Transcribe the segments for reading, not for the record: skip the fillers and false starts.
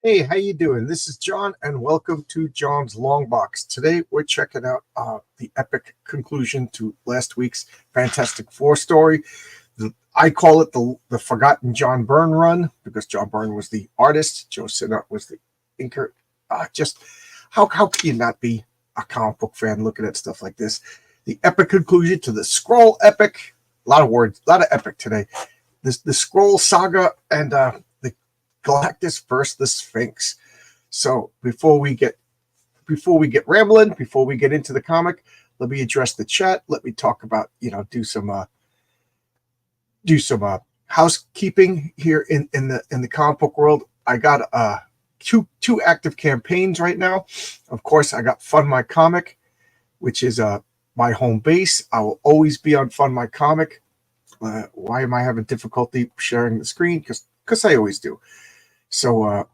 Hey, how you doing? This is John, and welcome to John's Long Box. Today, we're checking out the epic conclusion to last week's Fantastic Four story. I call it the Forgotten John Byrne run because John Byrne was the artist, Joe Sinnott was the inker. Just how can you not be a comic book fan looking at stuff like this? The epic conclusion to the Skrull epic. A lot of words, a lot of epic today. The Skrull saga and the Galactus versus the Sphinx. So before we get rambling, before we get into the comic, let me address the chat. Let me talk about do some housekeeping here in the comic book world. I got two active campaigns right now. Of course, I got Fund My Comic, which is my home base. I will always be on Fund My Comic. Why am I having difficulty sharing the screen? Because I always do. So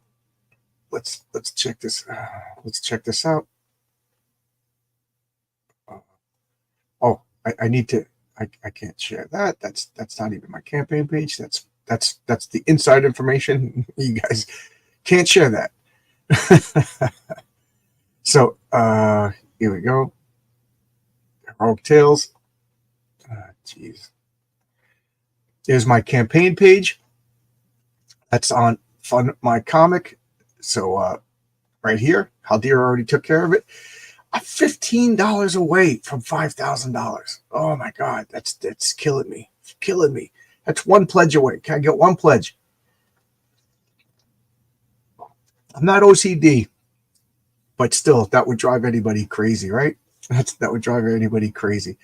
let's check this. Let's check this out. I need to. I can't share that. That's not even my campaign page. That's the inside information. You guys can't share that. So here we go. Heroic Tales. Jeez. There's my campaign page. That's on Fund My Comic. So right here, Haldir already took care of it. I'm $15 away from $5,000. Oh my God, that's killing me. It's killing me. That's one pledge away. Can I get one pledge? I'm not OCD, but still, that would drive anybody crazy, right? That would drive anybody crazy.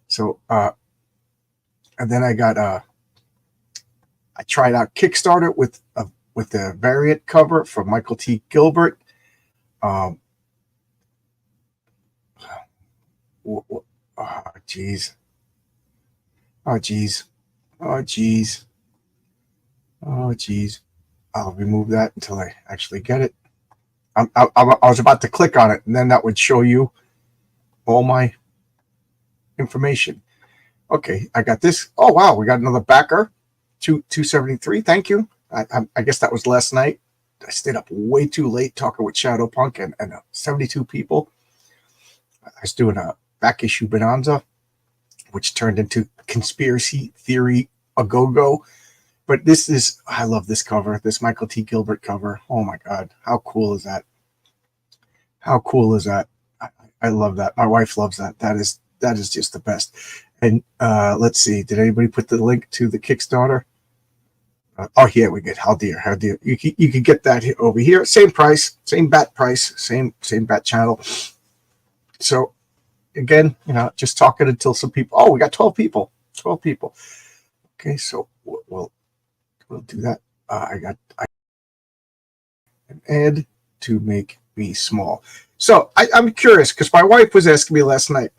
So and then I got I tried out Kickstarter with the variant cover from Michael T. Gilbert. Geez. Oh, geez. Oh, geez. Oh, geez. I'll remove that until I actually get it. I was about to click on it, and then that would show you all my information. Okay, I got this. Oh, wow. We got another backer. 273. Thank you. I guess that was last night. I stayed up way too late talking with Shadowpunk and 72 people. I was doing a back issue bonanza, which turned into conspiracy theory a go-go. But I love this cover, this Michael T. Gilbert cover. Oh my God, how cool is that? How cool is that? I love that. My wife loves that. That is just the best. And let's see, did anybody put the link to the Kickstarter? Yeah, we get Haldir. You can get that over here. Same price, same bat price, same bat channel. So again, just talking until some people. Oh, we got 12 people. 12 people. Okay, so we'll do that. I got an ad to make me small. So I'm curious because my wife was asking me last night,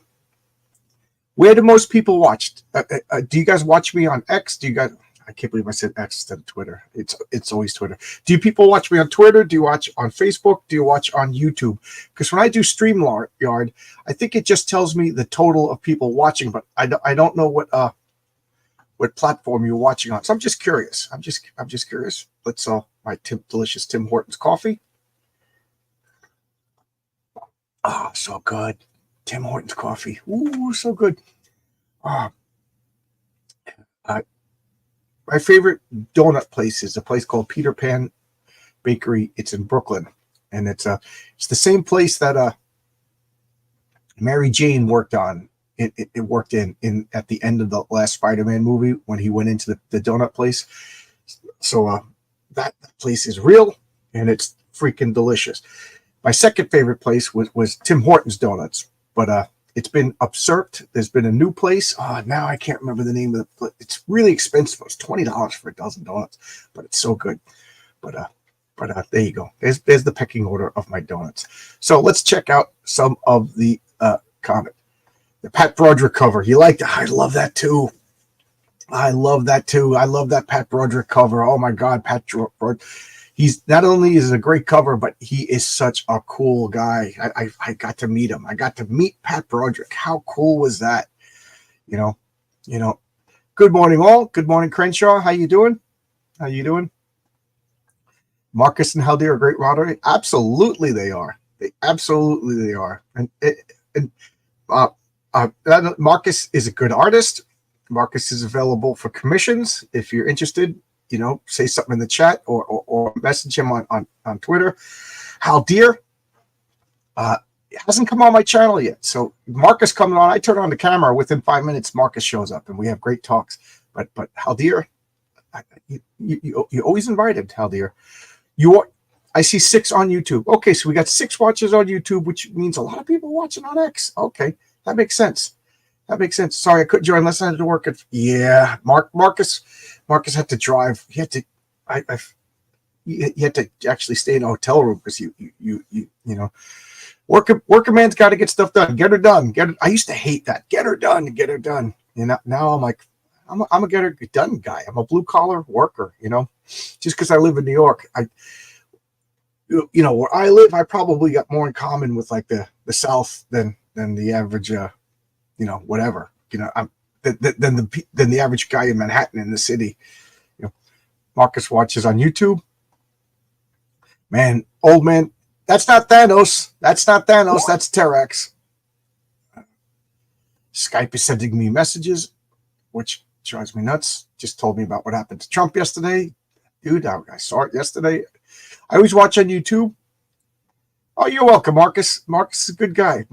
where do most people watch? Do you guys watch me on X? Do you guys? I can't believe I said X instead of Twitter. It's always Twitter. Do people watch me on Twitter? Do you watch on Facebook? Do you watch on YouTube? Because when I do StreamYard, I think it just tells me the total of people watching, but I don't know what platform you're watching on. So I'm just curious. I'm just curious. Let's my delicious Tim Hortons coffee. Oh, so good. Tim Hortons coffee. Ooh, so good. My favorite donut place is a place called Peter Pan Bakery. It's in Brooklyn, and it's the same place that Mary Jane worked on. It worked in at the end of the last Spider-Man movie when he went into the donut place. So that place is real, and it's freaking delicious. My second favorite place was Tim Hortons Donuts, but it's been usurped. There's been a new place. Now I can't remember the name of it. It's really expensive. It's $20 for a dozen donuts, but it's so good. But there you go. There's the pecking order of my donuts. So let's check out some of the comic. The Pat Broderick cover. You like that? I love that too. I love that Pat Broderick cover. Oh my God, Pat Broderick. He's not only is a great cover, but he is such a cool guy. I got to meet him. I got to meet Pat Broderick. How cool was that? Good morning, all. Good morning, Crenshaw. How you doing? Marcus and Haldir are great moderators. Absolutely, they are. They are. And uh, Marcus is a good artist. Marcus is available for commissions. If you're interested, say something in the chat or message him on Twitter. Haldir hasn't come on my channel yet. So Marcus coming on, I turn on the camera. Within 5 minutes, Marcus shows up and we have great talks. But Haldir, you always invited, Haldir. I see 6 on YouTube. Okay, so we got 6 watchers on YouTube, which means a lot of people watching on X. Okay, that makes sense. Sorry, I couldn't join unless I had to work. Marcus had to drive. He had to. He had to actually stay in a hotel room because working man's got to get stuff done. Get her done. I used to hate that. Get her done. Now I'm like, I'm a get her done guy. I'm a blue collar worker. Just because I live in New York, where I live, I probably got more in common with like the South than the average. Whatever. I'm than the average guy in Manhattan in the city. Marcus watches on YouTube. Man, old man, that's not Thanos. That's Terax. Skype is sending me messages, which drives me nuts. Just told me about what happened to Trump yesterday. Dude, I saw it yesterday. I always watch on YouTube. Oh, you're welcome, Marcus. Marcus is a good guy.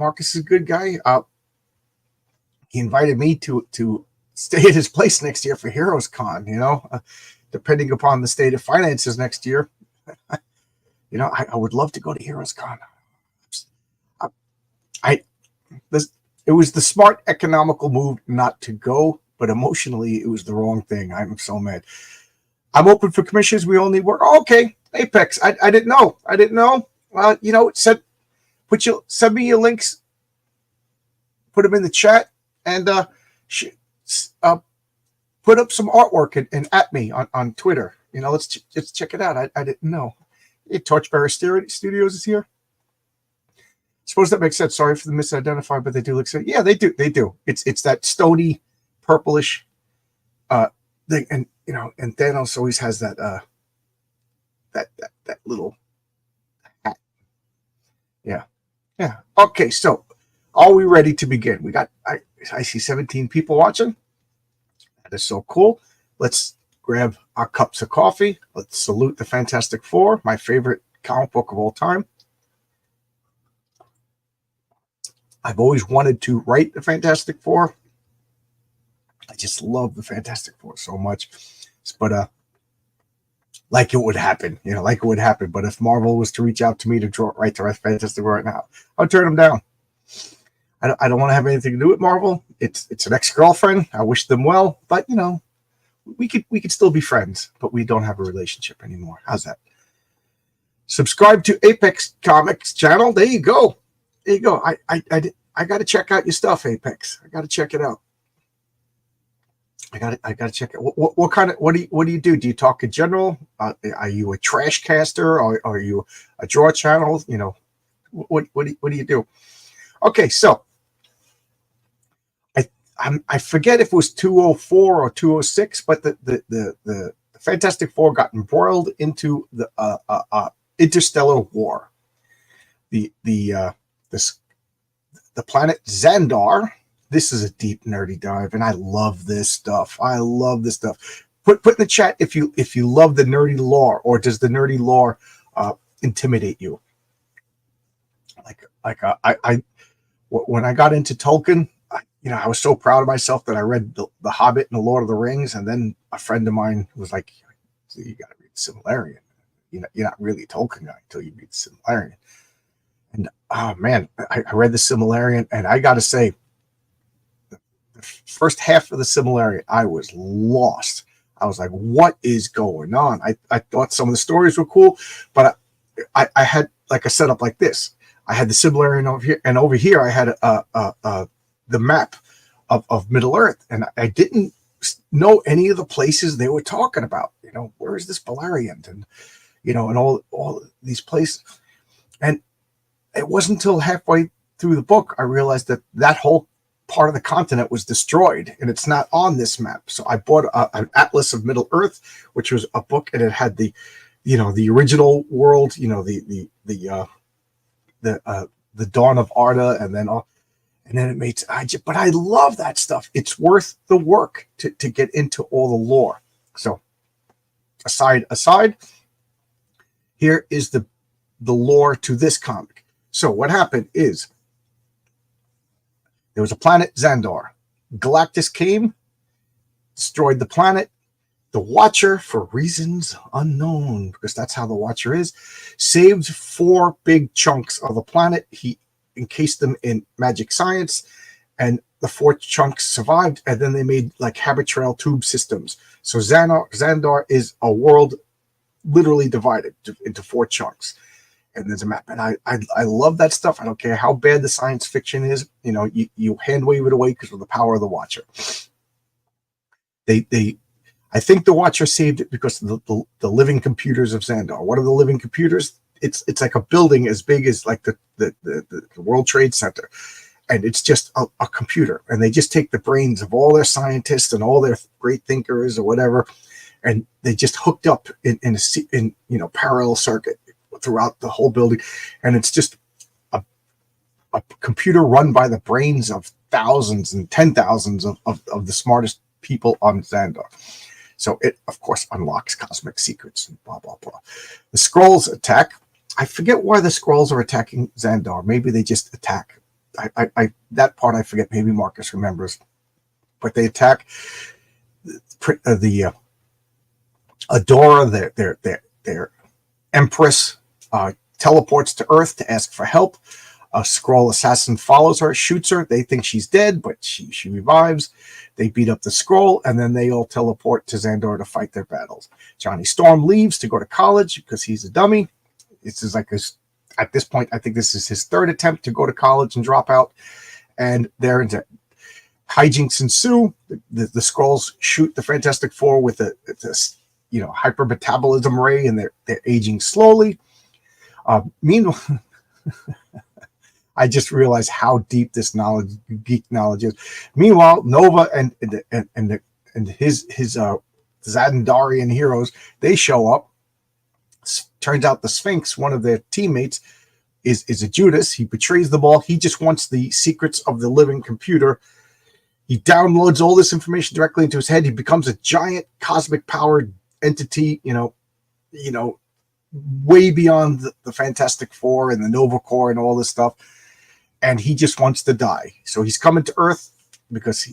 He invited me to stay at his place next year for Heroes Con, depending upon the state of finances next year. I would love to go to Heroes Con. It was the smart economical move not to go, but emotionally it was the wrong thing. I'm so mad. I'm open for commissions. We only work. Oh, okay. Apex. I didn't know. It said, send me your links, put them in the chat, and put up some artwork and at me on Twitter. Let's check it out. I didn't know. Hey, Torchbearer Studios is here. Suppose that makes sense. Sorry for the misidentified, but they do look so. Yeah, they do. It's that stony, purplish thing, and and Thanos always has that that little hat. Yeah. Okay, so are we ready to begin? We got I see 17 people watching. That is so cool. Let's grab our cups of coffee. Let's salute the Fantastic Four, my favorite comic book of all time. I've always wanted to write the Fantastic Four. I just love the Fantastic Four so much. But like it would happen. But if Marvel was to reach out to me to write the Fantastic Four right now, I'd turn them down. I don't want to have anything to do with Marvel. It's an ex-girlfriend. I wish them well, but we could still be friends, but we don't have a relationship anymore. How's that? Subscribe to Apex Comics channel. There you go. I got to check out your stuff, Apex. I got to check it out. I got to check it. What do you do? Do you talk in general? Are you a trash caster or are you a draw channel? What do you do? Okay, so I forget if it was 204 or 206, but the Fantastic Four got embroiled into the interstellar war. The planet Xandar. This is a deep nerdy dive, and I love this stuff. Put in the chat if you love the nerdy lore, or does the nerdy lore intimidate you? When I got into Tolkien, I was so proud of myself that I read the Hobbit and the Lord of the Rings, and then a friend of mine was like, "You got to read the Silmarillion. You're not really a Tolkien guy until you read the Silmarillion." And oh man, I read the Silmarillion, and I got to say, the first half of the Silmarillion, I was lost. I was like, "What is going on?" I thought some of the stories were cool, but I had like a setup like this. I had the Silmarillion over here, and over here I had the map of Middle Earth, and I didn't know any of the places they were talking about. Where is this Beleriand, and and all these places. And it wasn't until halfway through the book I realized that whole part of the continent was destroyed, and it's not on this map. So I bought an Atlas of Middle Earth, which was a book, and it had the the original world, the dawn of Arda, and then it makes but I love that stuff. It's worth the work to get into all the lore. So aside, here is the lore to this comic. So what happened is there was a planet Xandar. Galactus came, destroyed the planet. The Watcher, for reasons unknown, because that's how the Watcher is, saved 4 big chunks of the planet. He encased them in magic science, and the 4 chunks survived, and then they made like Habitrail tube systems. So Xandar is a world literally divided into 4 chunks. And there's a map. And I love that stuff. I don't care how bad the science fiction is. You hand wave it away because of the power of the Watcher. I think the Watcher saved it because of the living computers of Xandar. What are the living computers? It's like a building as big as like the World Trade Center, and it's just a computer. And they just take the brains of all their scientists and all their great thinkers or whatever, and they just hooked up in parallel circuit throughout the whole building, and it's just a computer run by the brains of thousands and 10,000s of the smartest people on Xandar. So it, of course, unlocks cosmic secrets and blah, blah, blah. The Skrulls attack. I forget why the Skrulls are attacking Xandar. Maybe they just attack. That part I forget. Maybe Marcus remembers. But they attack the Adora, their Empress, teleports to Earth to ask for help. A Skrull assassin follows her, shoots her. They think she's dead, but she revives. They beat up the Skrull, and then they all teleport to Xandar to fight their battles. Johnny Storm leaves to go to college because he's a dummy. This is like at this point, I think this is his 3rd attempt to go to college and drop out. And they're into hijinks ensue. The Skrulls shoot the Fantastic Four with a hypermetabolism ray, and they're aging slowly. Meanwhile, I just realized how deep this geek knowledge is. Meanwhile, Nova and his Xandarian heroes, they show up. Turns out the Sphinx, one of their teammates, is a Judas. He betrays them all. He just wants the secrets of the living computer. He downloads all this information directly into his head. He becomes a giant cosmic powered entity, way beyond the Fantastic Four and the Nova Corps and all this stuff. And he just wants to die. So he's coming to Earth because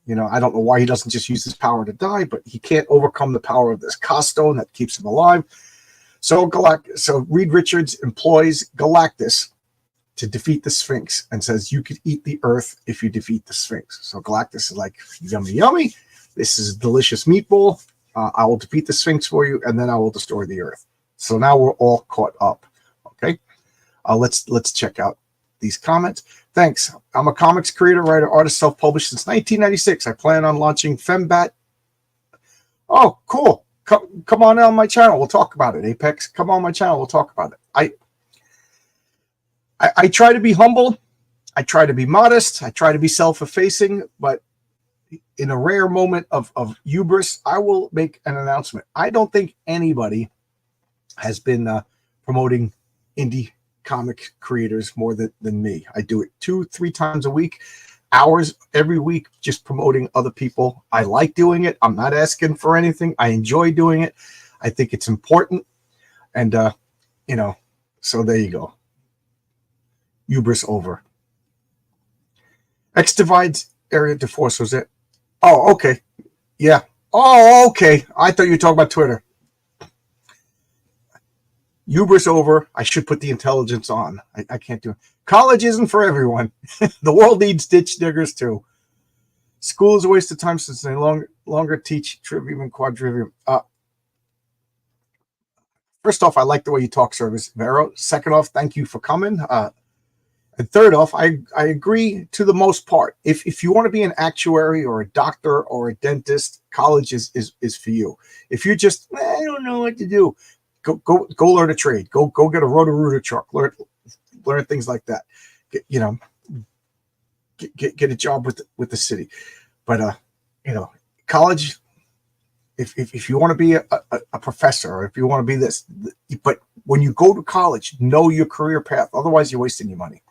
I don't know why he doesn't just use his power to die, but he can't overcome the power of this Costone that keeps him alive. So Reed Richards employs Galactus to defeat the Sphinx and says, you could eat the Earth if you defeat the Sphinx. So Galactus is like, yummy, yummy. This is a delicious meatball. I will defeat the Sphinx for you, and then I will destroy the Earth. So now we're all caught up. Okay, let's check out these comments. Thanks. I'm a comics creator, writer, artist, self-published since 1996. I plan on launching Fembat. Oh, cool. Come on my channel. We'll talk about it. Apex, come on my channel. We'll talk about it. I try to be humble. I try to be modest. I try to be self-effacing, but in a rare moment of hubris, I will make an announcement. I don't think anybody has been promoting indie comic creators more than me. I do it 2-3 times a week, hours every week, just promoting other people. I like doing it. I'm not asking for anything. I enjoy doing it. I think it's important. And, so there you go. Hubris over. X divides area to force. Was it? Oh, okay. Yeah. Oh, okay. I thought you were talking about Twitter. Hubris over. I should put the intelligence on. I can't do it. College isn't for everyone. The world needs ditch diggers too. School is a waste of time since they longer teach trivium and quadrivium. First off, I like the way you talk, Service Vero. Second off, thank you for coming. And third off, I agree to the most part. If you want to be an actuary or a doctor or a dentist, college is for you. If you're just, I don't know what to do, go learn a trade. Go get a Roto-Rooter truck. Learn things like that. Get a job with the city. But college, if you want to be a professor, or if you want to be this, but when you go to college, know your career path. Otherwise, you're wasting your money.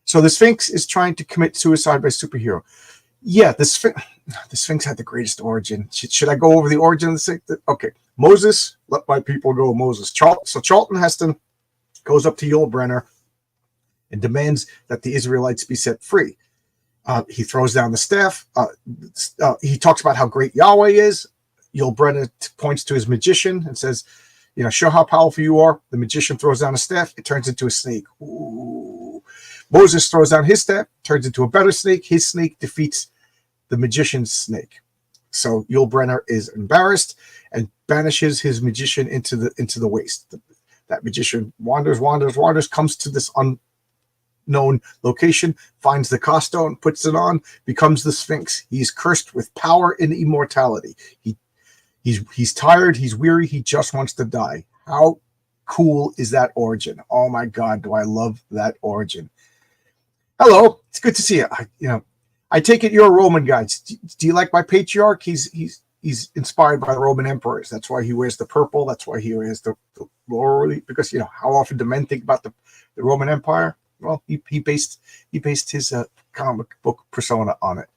So the Sphinx is trying to commit suicide by superhero. Yeah, the Sphinx had the greatest origin. Should I go over the origin of the Sphinx? Okay, Moses, let my people go, Moses. So Charlton Heston goes up to Yul Brynner and demands that the Israelites be set free. He throws down the staff. He talks about how great Yahweh is. Yul Brynner points to his magician and says, show how powerful you are. The magician throws down a staff. It turns into a snake. Ooh. Moses throws down his staff, turns into a better snake. His snake defeats the magician's snake. So Yul Brynner is embarrassed and banishes his magician into the waste. That magician wanders, comes to this unknown location, finds the Castone, puts it on, becomes the Sphinx. He's cursed with power and immortality. He's tired, he's weary, he just wants to die. How cool is that origin? Oh my God, do I love that origin. Hello, it's good to see you. I take it you're a Roman guy. Do you like my patriarch? He's inspired by the Roman emperors. That's why he wears the purple. That's why he wears the laurel, because how often do men think about the Roman Empire? Well, he based his comic book persona on it.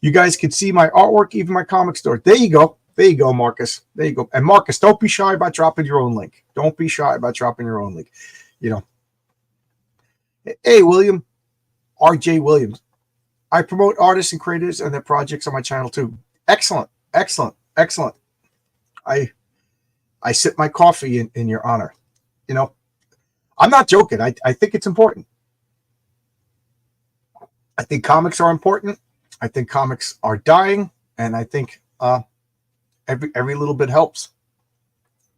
You guys can see my artwork, even my comic store. There you go. There you go, Marcus. There you go. And Marcus, don't be shy about dropping your own link. Don't be shy about dropping your own link. Hey, William, R.J. Williams. I promote artists and creators and their projects on my channel too. Excellent. I sip my coffee in your honor. I'm not joking. I think it's important. I think comics are important. I think comics are dying, and I think every little bit helps.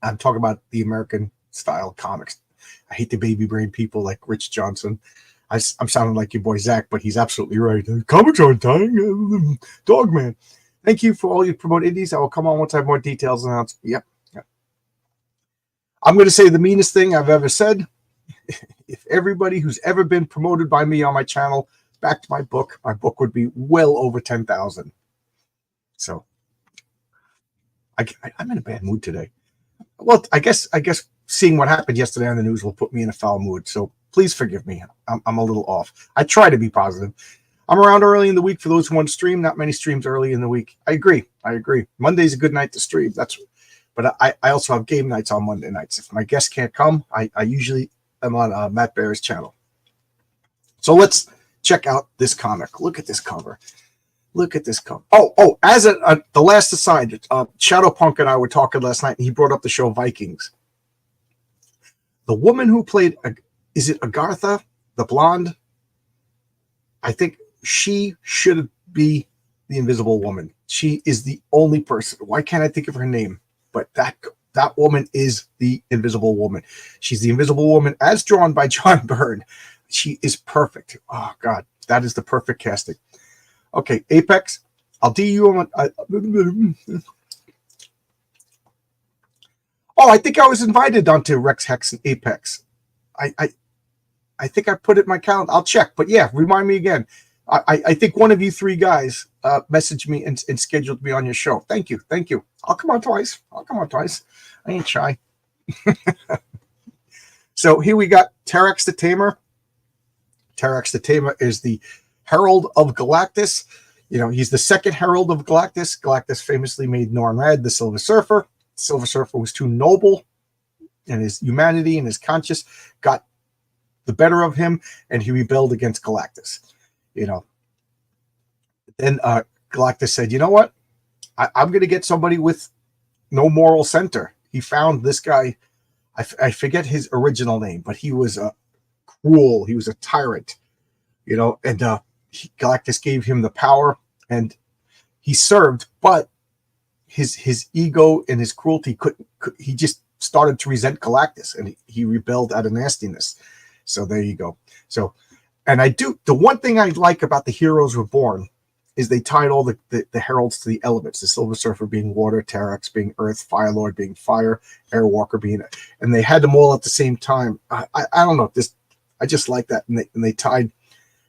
I'm talking about the American style comics. I hate the baby brain people like Rich Johnson. I'm sounding like your boy Zach, but he's absolutely right. Comics aren't dying. Dog man. Thank you for all you promote indies. I will come on once I have more details announced. Yep. I'm going to say the meanest thing I've ever said. If everybody who's ever been promoted by me on my channel backed my book would be well over 10,000. So I'm in a bad mood today. Well, I guess seeing what happened yesterday on the news will put me in a foul mood. So please forgive me. I'm a little off. I try to be positive. I'm around early in the week for those who want to stream. Not many streams early in the week. I agree. Monday's a good night to stream. But I also have game nights on Monday nights. If my guests can't come, I usually am on Matt Bear's channel. So let's check out this comic. Look at this cover. Oh! As the last aside, Shadowpunk and I were talking last night, and he brought up the show Vikings. The woman who played, is it Agartha, the blonde? I think she should be the Invisible Woman. She is the only person. Why can't I think of her name? But that woman is the Invisible Woman. She's the Invisible Woman as drawn by John Byrne. She is perfect. Oh God, that is the perfect casting. Okay, Apex. I'll do you on. I think I was invited onto Rex Hex and Apex. I think I put it in my calendar. I'll check. But yeah, remind me again. I think one of you three guys messaged me and scheduled me on your show. Thank you. I'll come on twice. I ain't shy. So here we got Terrax the Tamer. Terrax the Tamer is the Herald of Galactus. He's the second Herald of Galactus. Galactus famously made Norn-Red the Silver Surfer. The Silver Surfer was too noble, and his humanity and his conscience got the better of him, and he rebelled against Galactus. Then Galactus said, you know what? I'm going to get somebody with no moral center. He found this guy. I forget his original name, but he was cruel. He was a tyrant, and Galactus gave him the power, and he served, but his ego and his cruelty he just started to resent Galactus, and he rebelled out of nastiness. So there you go. So, and the one thing I like about the Heroes Reborn is they tied all the heralds to the elements. The Silver Surfer being water, Terrax being earth, Firelord being fire, Airwalker being, and they had them all at the same time. I don't know, I just like that, and they tied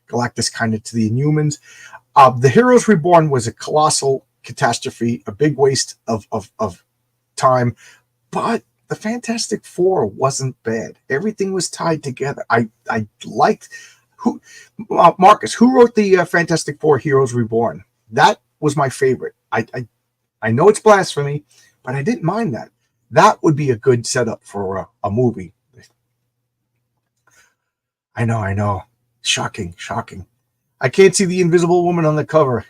Galactus kind of to the Inhumans. The Heroes Reborn was a colossal catastrophe, a big waste of time. But the Fantastic Four wasn't bad. Everything was tied together. I liked who Marcus, who wrote the Fantastic Four Heroes Reborn. That was my favorite. I know it's blasphemy, but I didn't mind that. That would be a good setup for a movie. I know. Shocking. I can't see the Invisible Woman on the cover.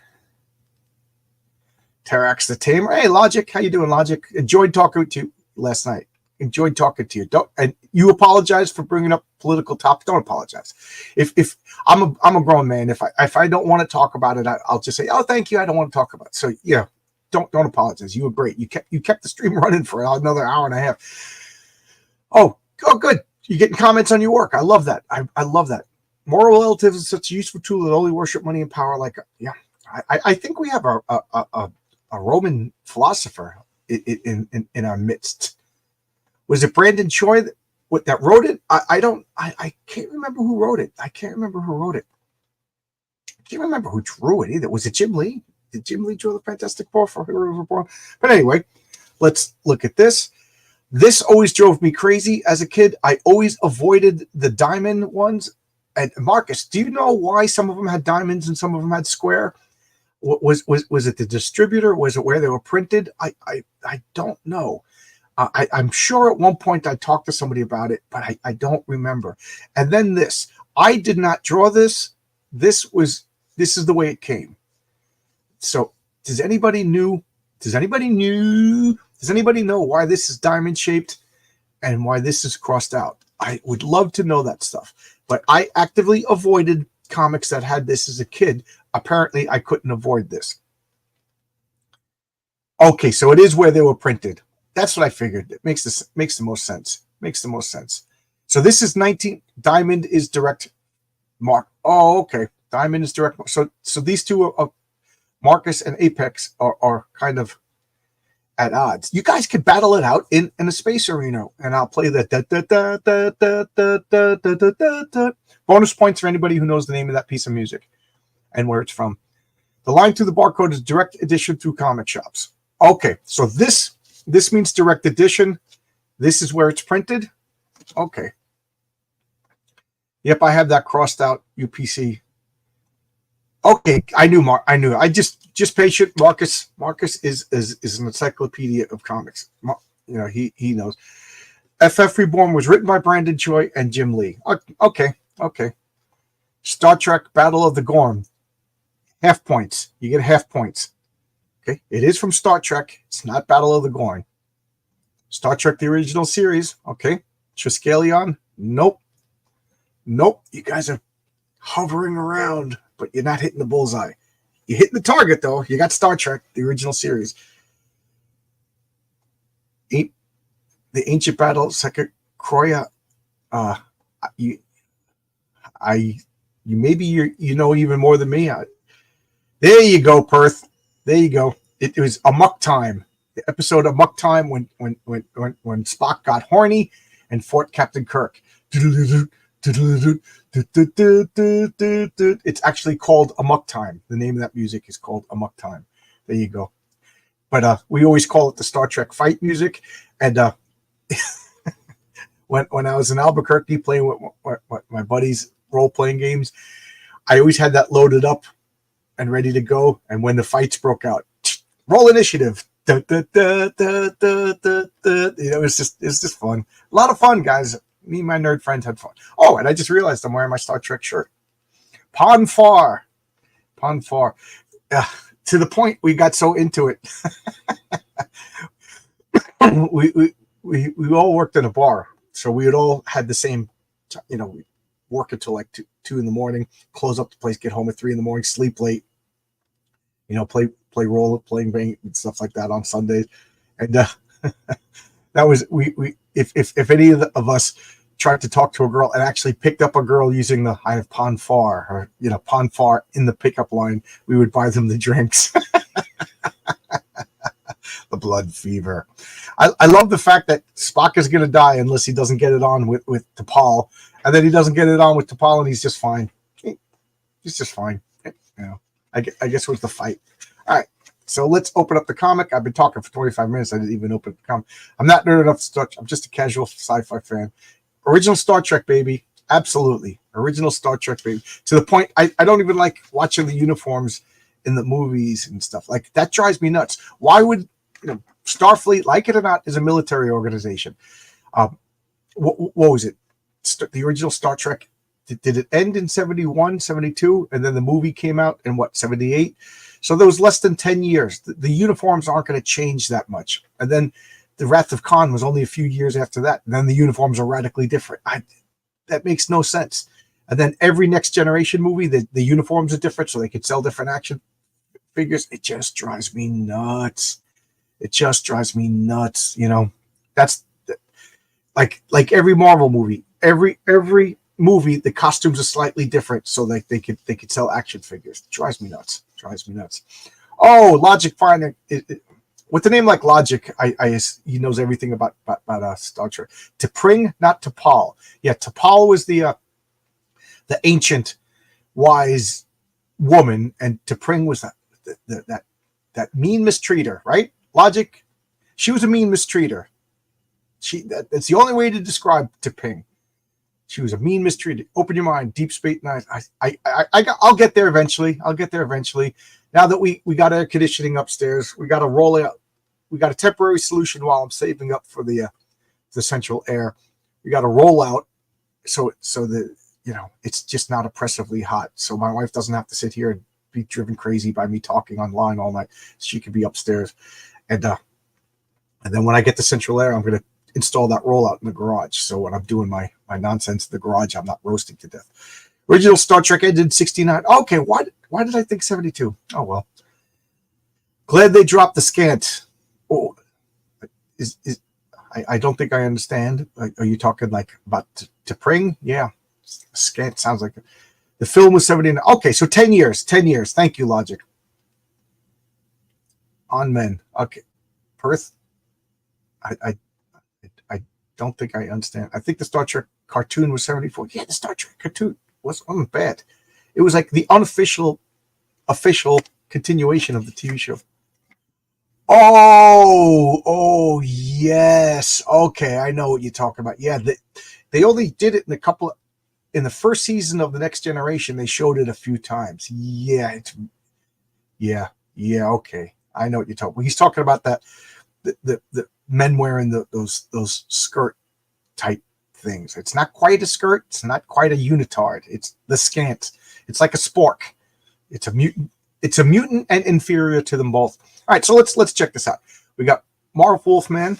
Terax the Tamer. Hey, Logic. How you doing, Logic? Enjoyed talking to you last night. Enjoyed talking to you. And you apologize for bringing up political topics. Don't apologize. If I'm a grown man. If I don't want to talk about it, I'll just say, oh, thank you. I don't want to talk about it. So yeah, don't apologize. You were great. You kept the stream running for another hour and a half. Oh, good. You're getting comments on your work. I love that. I love that. Moral relatives is such a useful tool that only worship money and power. I think we have a Roman philosopher in our midst. Was it Brandon Choi that wrote it? I can't remember who wrote it. I can't remember who drew it either. Was it Jim Lee? Did Jim Lee draw the Fantastic Four for Heroes Reborn? But anyway, let's look at this. This always drove me crazy as a kid. I always avoided the diamond ones. And Marcus, do you know why some of them had diamonds and some of them had square? Was it the distributor? Was it where they were printed? I don't know. I'm sure at one point I talked to somebody about it, but I don't remember. And then this, I did not draw this. This is the way it came. So does anybody know why this is diamond shaped and why this is crossed out? I would love to know that stuff, but I actively avoided comics that had this as a kid. Apparently I couldn't avoid this. Okay, so it is where they were printed. That's what I figured. It makes the most sense. So this is 19. Diamond is direct mark. Oh, okay. Diamond is direct. So these two are Marcus and Apex are kind of at odds. You guys could battle it out in a space arena, and I'll play the bonus points for anybody who knows the name of that piece of music and where it's from. The line through the barcode is direct edition through comic shops. Okay, so this means direct edition. This is where it's printed. Okay. Yep, I have that crossed out UPC. Okay, I knew. I just patient. Marcus is an encyclopedia of comics. He knows. FF Reborn was written by Brandon Choi and Jim Lee. Okay. Star Trek Battle of the Gorm. Half points. You get half points. Okay, it is from Star Trek. It's not Battle of the Gorn. Star Trek, the original series. Okay. Triskelion. Nope. You guys are hovering around, but you're not hitting the bullseye. You're hitting the target, though. You got Star Trek, the original series. The Ancient Battle, Second Croya. You know even more than me. There you go, Perth. There you go. It was Amok Time. The episode of Amok Time when Spock got horny and fought Captain Kirk. It's actually called Amok Time. The name of that music is called Amok Time. There you go. But we always call it the Star Trek fight music. And when I was in Albuquerque playing with my buddies role-playing games, I always had that loaded up and ready to go. And when the fights broke out, roll initiative. It's just fun. A lot of fun, guys. Me and my nerd friends had fun. Oh, and I just realized I'm wearing my Star Trek shirt. Pon farr. To the point we got so into it. we all worked in a bar, so we had all had the same. We work until like 2 in the morning, close up the place, get home at 3 in the morning, sleep late. Play role-playing game and stuff like that on Sundays, and that was we. If any of us tried to talk to a girl and actually picked up a girl using the I have Pon farr or Pon farr in the pickup line, we would buy them the drinks. The blood fever. I love the fact that Spock is going to die unless he doesn't get it on with T'Pol, and then he doesn't get it on with T'Pol, and he's just fine. He's just fine. I guess it was the fight. All right. So let's open up the comic. I've been talking for 25 minutes. I didn't even open the comic. I'm not nerd enough to start. I'm just a casual sci-fi fan. Original Star Trek, baby. Absolutely. Original Star Trek, baby. To the point, I don't even like watching the uniforms in the movies and stuff. Like, that drives me nuts. Why would, Starfleet, like it or not, is a military organization. What was it? The original Star Trek, did it end in 71, 72? And then the movie came out in, 78? So there was less than 10 years. The uniforms aren't going to change that much. And then the Wrath of Khan was only a few years after that. And then the uniforms are radically different. That makes no sense. And then every Next Generation movie, the uniforms are different, so they could sell different action figures. It just drives me nuts. It just drives me nuts. That's like every Marvel movie. Every movie, the costumes are slightly different, so that they could sell action figures. It drives me nuts. Oh, Logic finding with the name like Logic, he knows everything about Star Trek. T'Pring, not T'Pol. Yeah, T'Pol was the ancient wise woman, and T'Pring was that mean mistreater, right? Logic, she was a mean mistreater. That's the only way to describe T'Pring. She was a mean mistreater. Open your mind, Deep Space Nine. I'll get there eventually. Now that we got air conditioning upstairs, we got to roll out. We got a temporary solution while I'm saving up for the central air. We got to roll out so that it's just not oppressively hot. So my wife doesn't have to sit here and be driven crazy by me talking online all night. She could be upstairs, and then when I get the central air, I'm going to install that rollout in the garage. So when I'm doing my nonsense in the garage, I'm not roasting to death. Original Star Trek ended in 69. Okay, why did I think 72? Oh well. Glad they dropped the scant. Oh, I don't think I understand. Are you talking like about T'Pring? Yeah, scant sounds like the film was 79. Okay, so 10 years. 10 years. Thank you, Logic. On men. Okay, Perth. I don't think I understand. I think the Star Trek cartoon was 74. Yeah, the Star Trek cartoon wasn't bad. It was like the official continuation of the TV show. Oh, yes. Okay, I know what you're talking about. Yeah, they only did it in the first season of the Next Generation. They showed it a few times. Yeah, okay. I know what you're talking about. He's talking about that the men wearing those skirt type things. It's not quite a skirt. It's not quite a unitard. It's the scant. It's like a spork. It's a mutant. It's a mutant and inferior to them both. All right, so let's check this out. We got Marv Wolfman.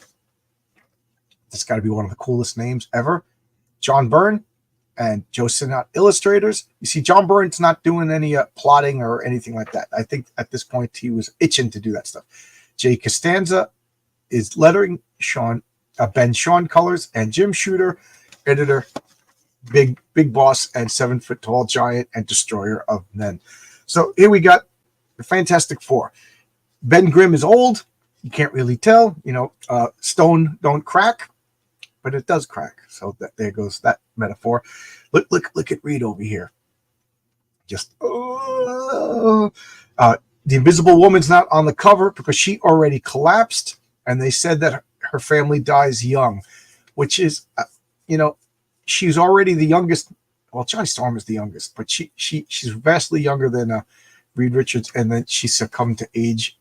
That's got to be one of the coolest names ever. John Byrne and Joe Sinnott illustrators. You see, John Byrne's not doing any plotting or anything like that. I think at this point he was itching to do that stuff. Jay Costanza is lettering. Ben Sean colors, and Jim Shooter, editor, big boss and 7 foot tall giant and destroyer of men. So here we got the Fantastic Four. Ben Grimm is old. You can't really tell. Stone don't crack, but it does crack. So there goes that metaphor. Look at Reed over here. Just the Invisible Woman's not on the cover because she already collapsed, and they said that her family dies young, which is, she's already the youngest. Well, Johnny Storm is the youngest, but she's vastly younger than Reed Richards, and then she succumbed to age.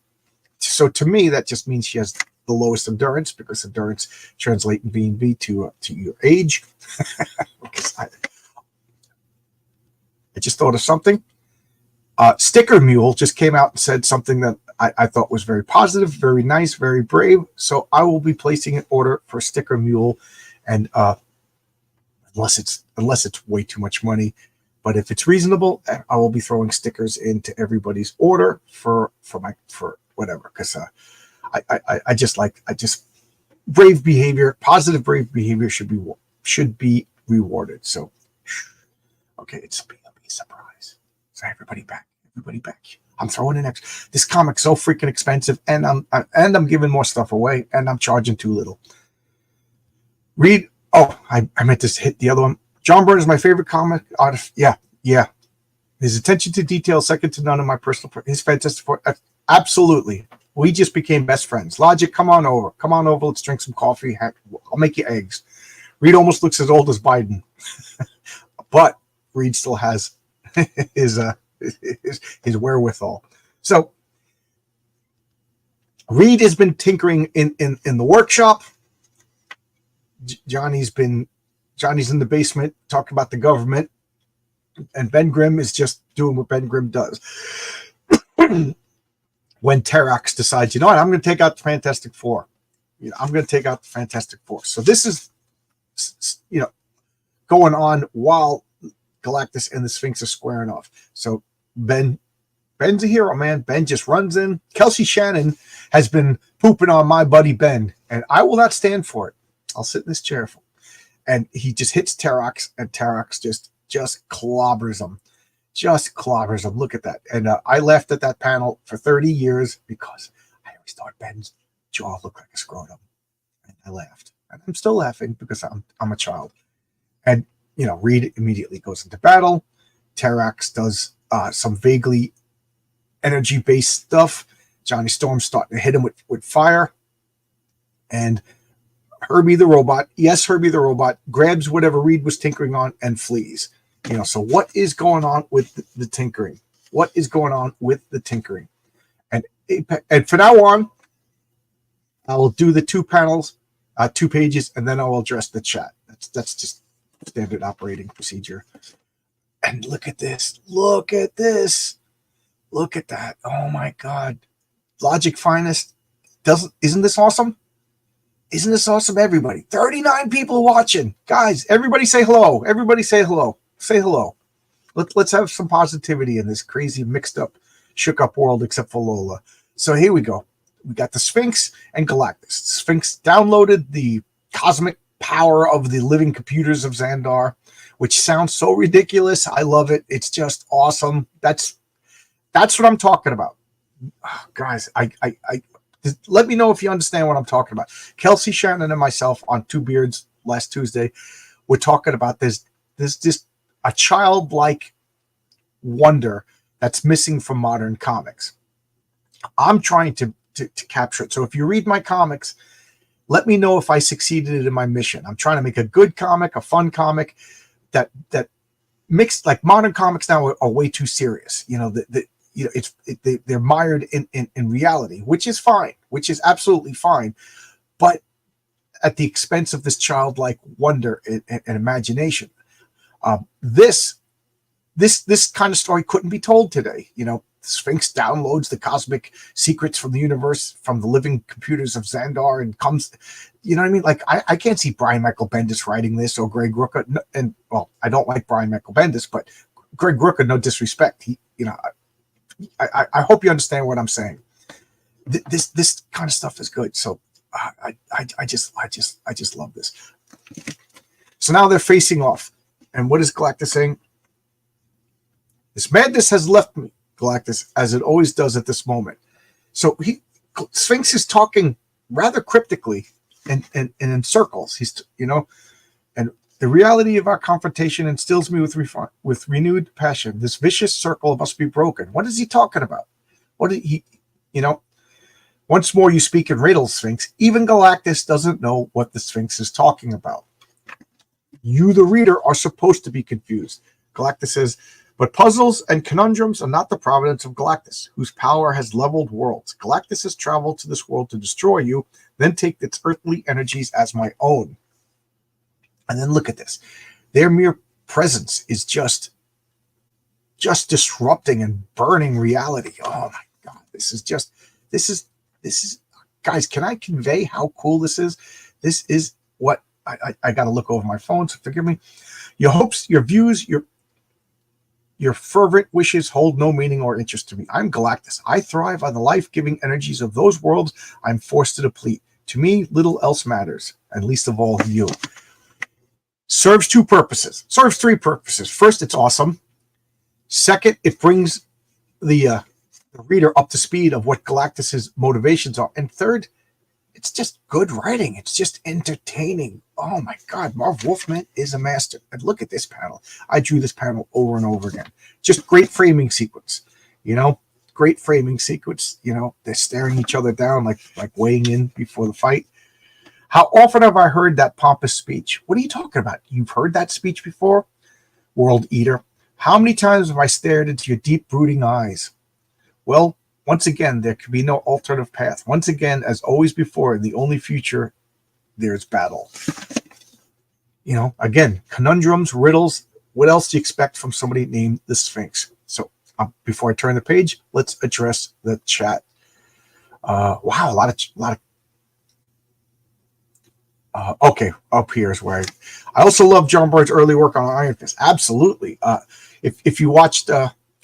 So to me, that just means she has the lowest endurance, because endurance translates in B&B to your age. I just thought of something. Sticker Mule just came out and said something that I thought was very positive, very nice, very brave. So I will be placing an order for Sticker Mule, and unless it's way too much money, but if it's reasonable, I will be throwing stickers into everybody's order for whatever, because I just brave behavior, positive brave behavior should be rewarded. So okay, it's a surprise. So everybody back. I'm throwing in extra. This comic's so freaking expensive, and I'm giving more stuff away, and I'm charging too little. Read. Oh, I meant to hit the other one. John Byrne is my favorite comic artist. Yeah. His attention to detail, second to none of my personal. His Fantastic Four. Absolutely. We just became best friends. Logic, come on over. Come on over. Let's drink some coffee. I'll make you eggs. Reed almost looks as old as Biden, but Reed still has his wherewithal. So Reed has been tinkering in the workshop. Johnny's in the basement talking about the government, and Ben Grimm is just doing what Ben Grimm does. When Terrax decides, you know what, I'm going to take out the Fantastic Four. I'm going to take out the Fantastic Four. So this is, going on while Galactus and the Sphinx are squaring off. So Ben's a hero, man. Ben just runs in. Kelsey Shannon has been pooping on my buddy Ben, and I will not stand for it. I'll sit in this chair and he just hits Terrax, and Terrax just clobbers him. Just clobbers him. Look at that. And I laughed at that panel for 30 years because I always thought Ben's jaw looked like a scrotum. And I laughed. And I'm still laughing because I'm a child. And, Reed immediately goes into battle. Terrax does some vaguely energy-based stuff. Johnny Storm's starting to hit him with fire. And Herbie the robot, grabs whatever Reed was tinkering on and flees. So what is going on with the tinkering? What is going on with the tinkering? And from now on, I will do the 2 panels, 2 pages, and then I will address the chat. That's just standard operating procedure. And look at this. Look at this. Look at that. Oh my God. Logic Finest. Isn't this awesome? Isn't this awesome, everybody? 39 people watching. Guys, everybody say hello. Everybody say hello. Say hello. Let's have some positivity in this crazy, mixed up, shook up world, except for Lola. So here we go. We got the Sphinx and Galactus. The Sphinx downloaded the cosmic power of the living computers of Xandar, which sounds so ridiculous. I love it. It's just awesome. That's what I'm talking about. Oh, guys, I let me know if you understand what I'm talking about. Kelsey Shannon and myself on Two Beards last Tuesday, we're talking about this a childlike wonder that's missing from modern comics. I'm trying to capture it. So if you read my comics, let me know if I succeeded in my mission. I'm trying to make a good comic, a fun comic that mixed, like modern comics now are way too serious. They're mired in reality, which is fine, which is absolutely fine, but at the expense of this childlike wonder and imagination. This kind of story couldn't be told today. Sphinx downloads the cosmic secrets from the universe, from the living computers of Xandar, and comes, you know what I mean? Like, I can't see Brian Michael Bendis writing this, or Greg Rucka. And, well, I don't like Brian Michael Bendis, but Greg Rucka, no disrespect. I hope you understand what I'm saying. This kind of stuff is good. So I just love this. So now they're facing off. And what is Galactus saying? This madness has left me, Galactus, as it always does at this moment. So Sphinx is talking rather cryptically and in circles. And the reality of our confrontation instills me with renewed passion. This vicious circle must be broken. What is he talking about? Once more you speak in riddles, Sphinx. Even Galactus doesn't know what the Sphinx is talking about. You, the reader, are supposed to be confused. Galactus says, but puzzles and conundrums are not the providence of Galactus, whose power has leveled worlds. Galactus has traveled to this world to destroy you, then take its earthly energies as my own. And then look at this. Their mere presence is just disrupting and burning reality. Oh my God. This is, guys, can I convey how cool this is? This is what I got to look over my phone, so forgive me. Your hopes, your views, your fervent wishes hold no meaning or interest to me. I'm Galactus. I thrive on the life-giving energies of those worlds I'm forced to deplete. To me, little else matters, and least of all you. Serves 2 purposes. Serves 3 purposes. First, it's awesome. Second, it brings the reader up to speed of what Galactus's motivations are. And third, it's just good writing. It's just entertaining. Oh my God, Marv Wolfman is a master. And look at this panel. I drew this panel over and over again. Just great framing sequence. great framing sequence. They're staring each other down like weighing in before the fight. How often have I heard that pompous speech? What are you talking about? You've heard that speech before? World Eater. How many times have I stared into your deep, brooding eyes? Well, once again, there can be no alternative path. Once again, as always before, in the only future, there's battle. Again, conundrums, riddles. What else do you expect from somebody named the Sphinx? So before I turn the page, let's address the chat. Wow, a lot of. Okay, up here is where I also love John Byrne's early work on Iron Fist. Absolutely. If you watched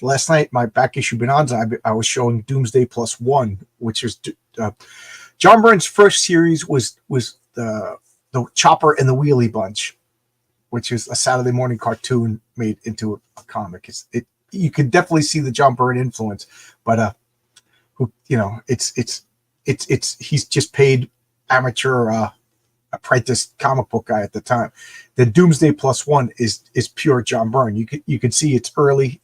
last night, my back issue Bonanza, I was showing Doomsday +1, which is John Byrne's first series was the Chopper and the Wheelie Bunch, which is a Saturday morning cartoon made into a comic. You can definitely see the John Byrne influence, but he's just paid amateur apprentice comic book guy at the time. The Doomsday +1 is pure John Byrne. You could see it's early.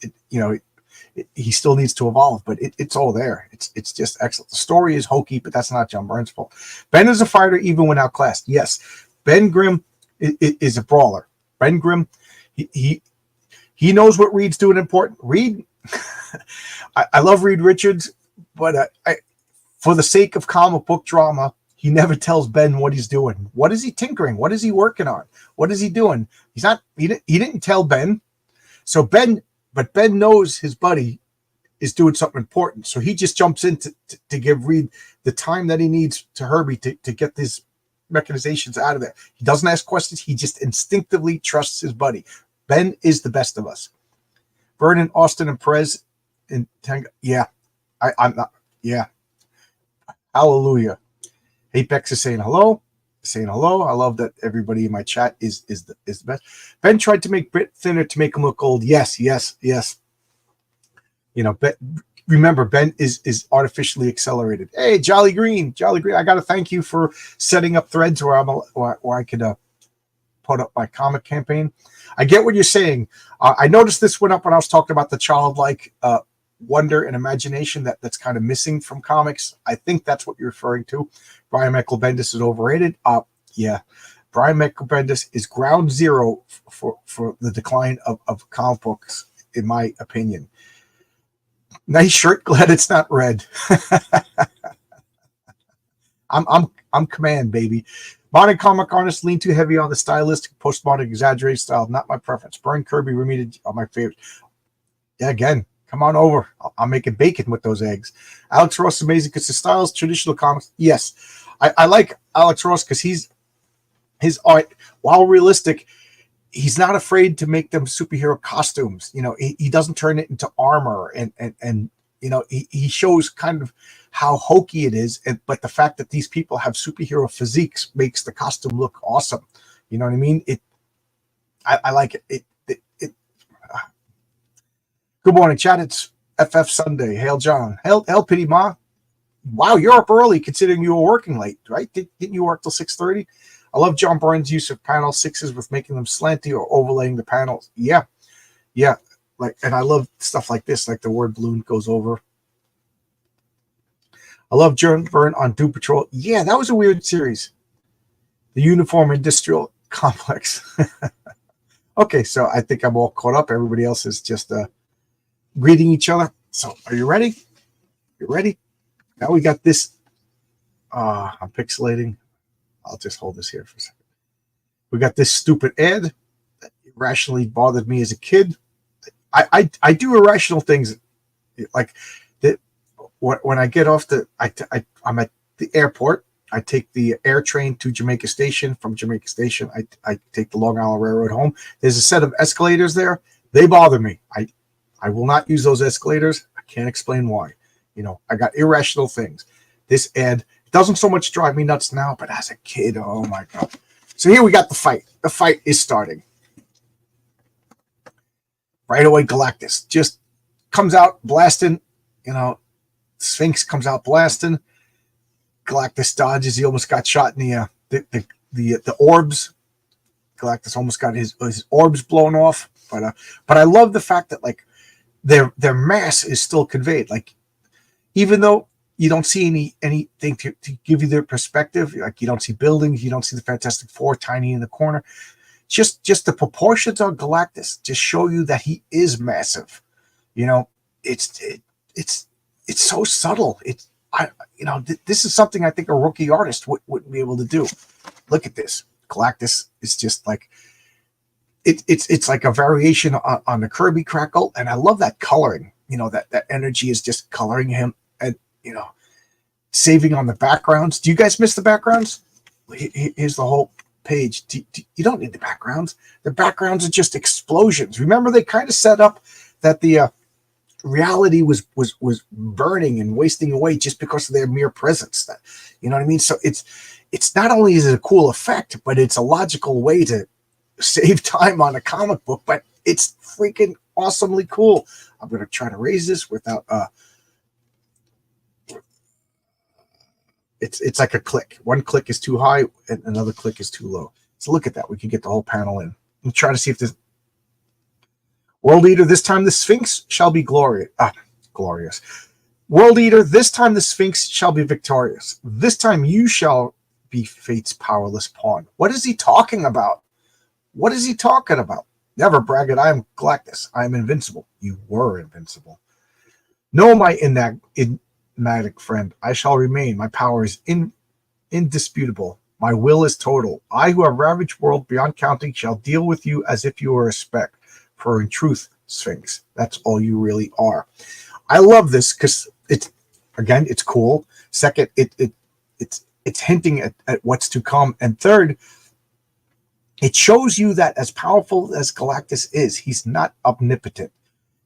He still needs to evolve, but it's all there. It's just excellent. The story is hokey, but that's not John Byrne's fault. Ben is a fighter even when outclassed. Yes, Ben Grimm is a brawler. Ben Grimm, he knows what Reed's doing important. Reed, I love Reed Richards, but for the sake of comic book drama, he never tells Ben what he's doing. What is he tinkering? What is he working on? What is he doing? He didn't tell Ben. So Ben knows his buddy is doing something important. So he just jumps in to give Reed the time that he needs to Herbie to get these mechanizations out of there. He doesn't ask questions. He just instinctively trusts his buddy. Ben is the best of us. Vernon, Austin, and Perez and Tango. Yeah. I'm not. Yeah. Hallelujah. Apex is saying hello. I love that everybody in my chat is the best. Ben tried to make Britt thinner to make him look old. Yes. Remember, Ben is artificially accelerated. Hey, Jolly Green. I got to thank you for setting up threads where I could put up my comic campaign. I get what you're saying. I noticed this went up when I was talking about the childlike wonder and imagination that's kind of missing from comics. I think that's what you're referring to. Brian Michael Bendis is overrated. Yeah. Brian Michael Bendis is ground zero for the decline of comic books, in my opinion. Nice shirt. Glad it's not red. I'm command, baby. Modern comic artists lean too heavy on the stylistic, postmodern, exaggerated style. Not my preference. Byrne, Kirby, Romita are my favorites. Yeah, again, come on over. I'll make it bacon with those eggs. Alex Ross is amazing because the style is traditional comics. Yes, I like Alex Ross because his art, while realistic, he's not afraid to make them superhero costumes. He doesn't turn it into armor, and he shows kind of how hokey it is. But the fact that these people have superhero physiques makes the costume look awesome. You know what I mean? I like it. Good morning, chat. It's FF Sunday. Hail, John. Hail, Pity Ma. Wow, you're up early considering you were working late, right? Didn't you work till 6:30? I love John Byrne's use of panel sixes with making them slanty or overlaying the panels. Yeah. And I love stuff like this, like the word balloon goes over. I love John Byrne on Doom Patrol. Yeah, that was a weird series. The Uniform Industrial Complex. Okay, so I think I'm all caught up. Everybody else is just greeting each other. So are you ready? You ready? Now we got this. I'm pixelating. I'll just hold this here for a second. We got this stupid ad that irrationally bothered me as a kid. I do irrational things like that. When I get off I'm at the airport. I take the air train to Jamaica Station. From Jamaica Station, I take the Long Island Railroad home. There's a set of escalators there. They bother me. I will not use those escalators. I can't explain why. I got irrational things. This ad doesn't so much drive me nuts now, but as a kid, oh my God. So here we got the fight. The fight is starting. Right away, Galactus just comes out blasting. Sphinx comes out blasting. Galactus dodges. He almost got shot in the orbs. Galactus almost got his orbs blown off. But I love the fact that their mass is still conveyed. Like even though you don't see anything to give you their perspective. Like you don't see buildings, you don't see the Fantastic Four tiny in the corner. Just the proportions of Galactus just show you that he is massive. You know, it's so subtle. This is something I think a rookie artist wouldn't be able to do. Look at this. Galactus is just like it's like a variation on the Kirby Crackle, and I love that coloring. You know, that energy is just coloring him, and saving on the backgrounds. Do you guys miss the backgrounds? Here's the whole page. You don't need the backgrounds. The backgrounds are just explosions. Remember, they kind of set up that the reality was burning and wasting away just because of their mere presence. You know what I mean? So it's not only is it a cool effect, but it's a logical way to save time on a comic book, but it's freaking awesomely cool. I'm going to try to raise this without it's like a click. One click is too high and another click is too low. So look at that. We can get the whole panel in. We'll try to see if this World Eater, this time the Sphinx shall be glorious. World Eater, this time the Sphinx shall be victorious. This time you shall be fate's powerless pawn. What is he talking about? What is he talking about? Never brag it. I am Galactus. I am invincible. You were invincible. No, my enigmatic friend, I shall remain. My power is indisputable. My will is total. I, who have ravaged world beyond counting, shall deal with you as if you were a speck. For in truth, Sphinx, that's all you really are. I love this because it's cool. Second, it's hinting at what's to come. And third, it shows you that as powerful as Galactus is, he's not omnipotent.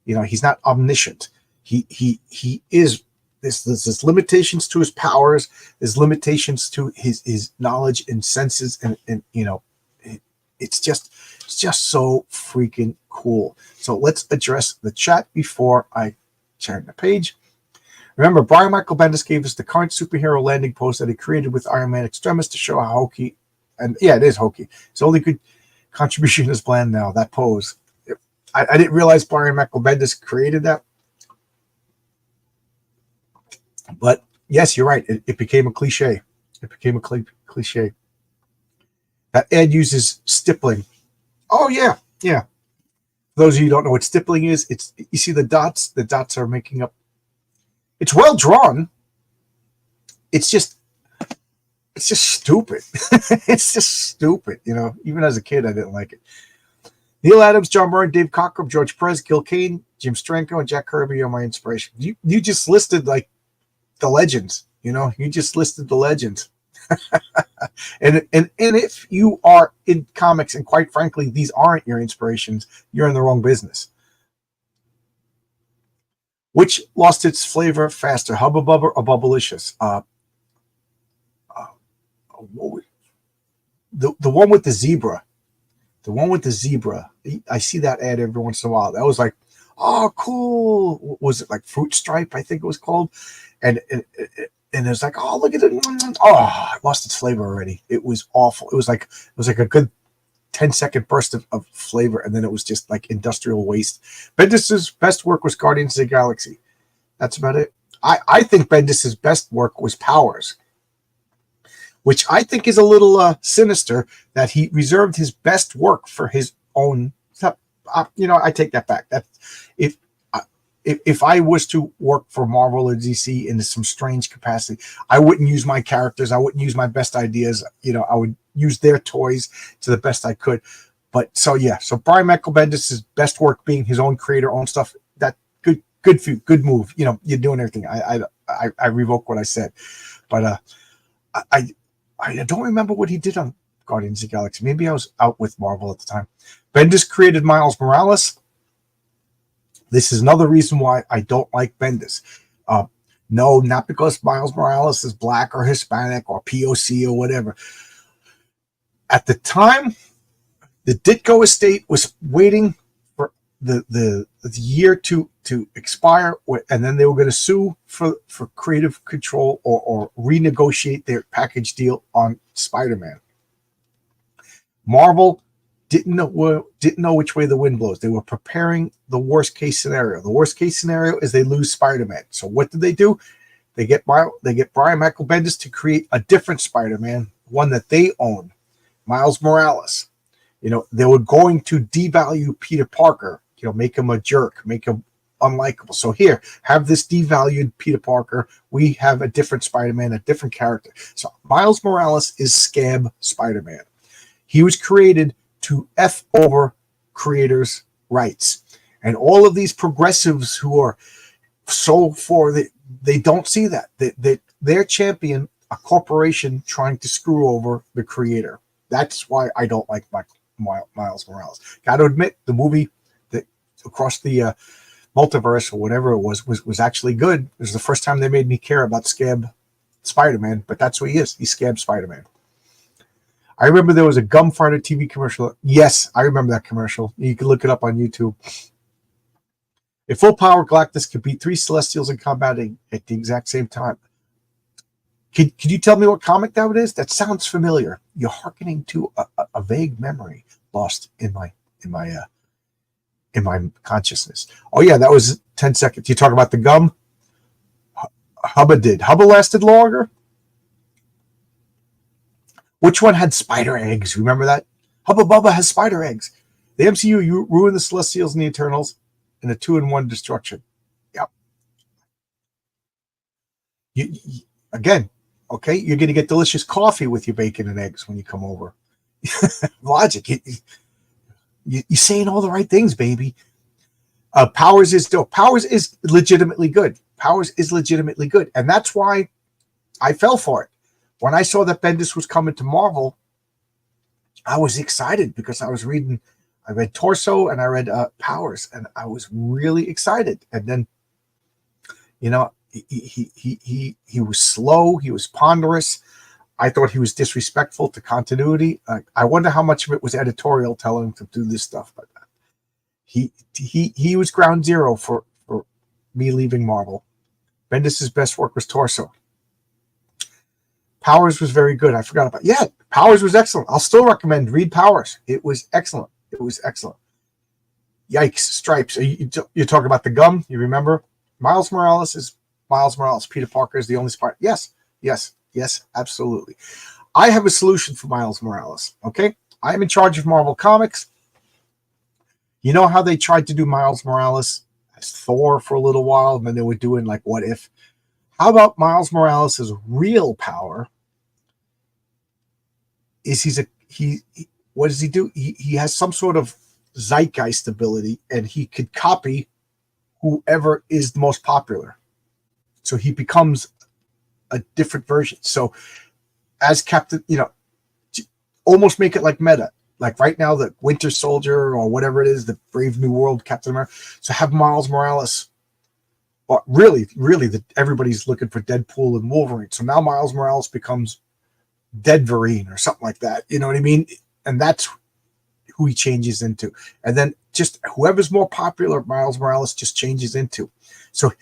He's not omniscient. He is. There's limitations to his powers. There's limitations to his knowledge and senses, and it's just so freaking cool. So let's address the chat before I turn the page. Remember, Brian Michael Bendis gave us the current superhero landing pose that he created with Iron Man Extremis to show how hokey, and yeah, it is hokey. It's only good contribution is planned now, that pose. I didn't realize Brian Michael Bendis created that. But yes, you're right. It became a cliche. It became a cliche. That Ed uses stippling. Oh, yeah. Yeah. For those of you who don't know what stippling is, you see the dots? The dots are making up. It's well drawn. It's just stupid. It's just stupid. Even as a kid, I didn't like it. Neil Adams, John Byrne, Dave Cockrum, George Perez, Gil Kane, Jim Steranko, and Jack Kirby are my inspiration. You just listed like the legends. You just listed the legends. and if you are in comics, and quite frankly, these aren't your inspirations, you're in the wrong business. Which lost its flavor faster, Hubba Bubba or Bubblicious? The one with the zebra. The one with the zebra. I see that ad every once in a while. That was like, oh, cool. Was it like Fruit Stripe? I think it was called. And it's like, oh, look at it. Oh, it lost its flavor already. It was awful. It was like a good 10-second burst of flavor, and then it was just like industrial waste. Bendis's best work was Guardians of the Galaxy. That's about it. I think Bendis's best work was Powers, which I think is a little sinister that he reserved his best work for his own. I take that back. That if I was to work for Marvel or DC in some strange capacity, I wouldn't use my characters. I wouldn't use my best ideas. I would use their toys to the best I could. But so Brian Michael Bendis' best work being his own creator, own stuff. That good for you, good move. You're doing everything. I revoke what I said, but I don't remember what he did on Guardians of the Galaxy. Maybe I was out with Marvel at the time. Bendis created Miles Morales. This is another reason why I don't like Bendis. No, not because Miles Morales is black or Hispanic or POC or whatever. At the time, the Ditko estate was waiting for the year to expire, and then they were going to sue for creative control or renegotiate their package deal on Spider-Man. Marvel didn't know which way the wind blows. They were preparing the worst case scenario. The worst case scenario is they lose Spider-Man. So what did they do? They get Brian Michael Bendis to create a different Spider-Man, one that they own, Miles Morales. They were going to devalue Peter Parker, make him a jerk, make him unlikable. So here, have this devalued Peter Parker. We have a different Spider-Man, a different character. So Miles Morales is scab Spider-Man. He was created to F over creators' rights. And all of these progressives who are so for they don't see that. They're champion a corporation trying to screw over the creator. That's why I don't like Miles Morales. Got to admit, the movie that across the multiverse or whatever it was actually good. It was the first time they made me care about scab Spider-Man, but that's what he is. He's scab Spider-Man. I remember there was a gum farted TV commercial. Yes, I remember that commercial. You can look it up on YouTube. At full power, Galactus could beat 3 Celestials in combat at the exact same time. Could you tell me what comic that is? That sounds familiar. You're hearkening to a vague memory lost in my consciousness. Oh yeah, that was 10 seconds. You talk about the gum? Hubba did. Hubba lasted longer? Which one had spider eggs? Remember that? Hubba Bubba has spider eggs. The MCU, you ruined the Celestials and the Eternals in a 2-in-1 destruction. Yep. Again, okay, you're going to get delicious coffee with your bacon and eggs when you come over. Logic. You're saying all the right things, baby. Powers is legitimately good. Powers is legitimately good. And that's why I fell for it. When I saw that Bendis was coming to Marvel, I was excited because I read Torso and I read Powers, and I was really excited. And then, he was slow. He was ponderous. I thought he was disrespectful to continuity. I wonder how much of it was editorial telling him to do this stuff. But he was ground zero for me leaving Marvel. Bendis' best work was Torso. Powers was very good. I forgot about Powers was excellent. I'll still recommend read Powers. It was excellent. Yikes, Stripes. You're talking about the gum? You remember? Miles Morales is Miles Morales. Peter Parker is the only Spider. Yes, absolutely. I have a solution for Miles Morales. Okay, I am in charge of Marvel Comics. You know how they tried to do Miles Morales as Thor for a little while, and then they were doing like What If? How about Miles Morales' real power? What does he do? He has some sort of zeitgeist ability, and he could copy whoever is the most popular. So he becomes a different version. So as Captain, almost make it like meta. Like right now, the Winter Soldier or whatever it is, the Brave New World Captain America. So have Miles Morales. Well, really, everybody's looking for Deadpool and Wolverine. So now Miles Morales becomes Deadverine or something like that. You know what I mean? And that's who he changes into. And then just whoever's more popular, Miles Morales just changes into. So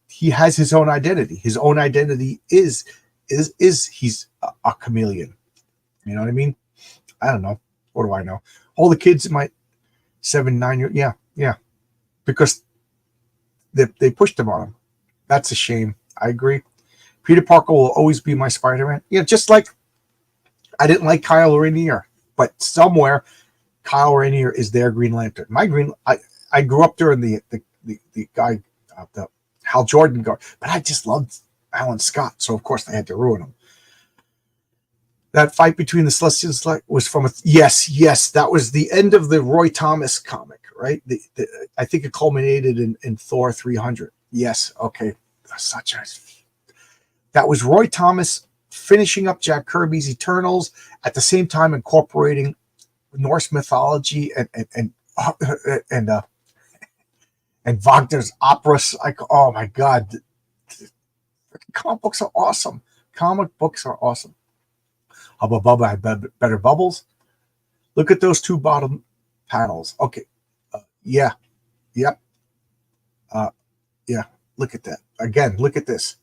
he has his own identity. His own identity is he's a chameleon. You know what I mean? I don't know. What do I know? All the kids in my 7, 9 years. Yeah. Because they pushed him on him. That's a shame. I agree. Peter Parker will always be my Spider-Man. Just like I didn't like Kyle Rayner, but somewhere Kyle Rayner is their Green Lantern. I grew up during the guy, the Hal Jordan guard, but I just loved Alan Scott, so of course they had to ruin him. That fight between the Celestials was from yes, that was the end of the Roy Thomas comic, right? I think it culminated in Thor 300. Yes, okay, that was Roy Thomas finishing up Jack Kirby's Eternals at the same time incorporating Norse mythology and Wagner's operas. Oh my God, comic books are awesome. Hubba Bubba had better bubbles. Look at those 2 bottom panels. Okay, yeah. Look at that again. Look at this.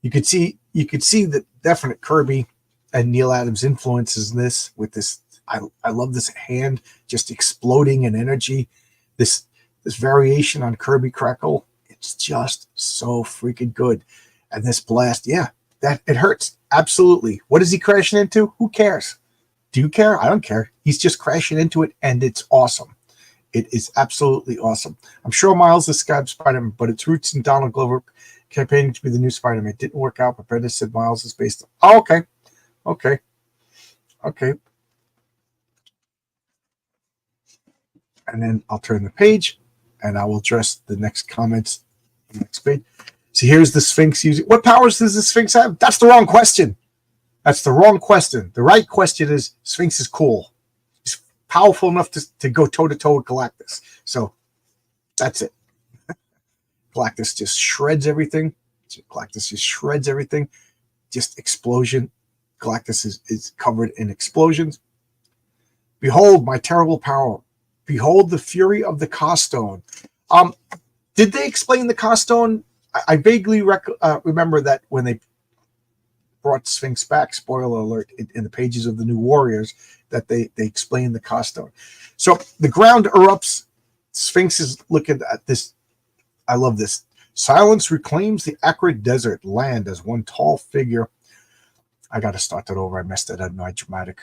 You could see the definite Kirby and Neil Adams influences in this with this I love this hand just exploding in energy. This variation on Kirby Crackle, it's just so freaking good. And this blast, yeah, that it hurts. Absolutely. What is he crashing into? Who cares? Do you care? I don't care. He's just crashing into it, and it's awesome. It is absolutely awesome. I'm sure Miles described Spider-Man, but its roots in Donald Glover campaigning to be the new Spider-Man. It didn't work out, but Bendis said Miles is based on... Oh, okay. And then I'll turn the page, and I will address the next comments on the next page. So here's the Sphinx using... What powers does the Sphinx have? That's the wrong question. The right question is Sphinx is cool. He's powerful enough to go toe-to-toe with Galactus. So that's it. Galactus just shreds everything. Just explosion. Galactus is covered in explosions. Behold my terrible power. Behold the fury of the Cawstone. Did they explain the Cawstone? I vaguely remember that when they brought Sphinx back, spoiler alert, in the pages of the New Warriors, that they explained the Cawstone. So the ground erupts. Sphinx is looking at this. I love this. Silence reclaims the acrid desert land as one tall figure. I got to start that over. I messed that up in my dramatic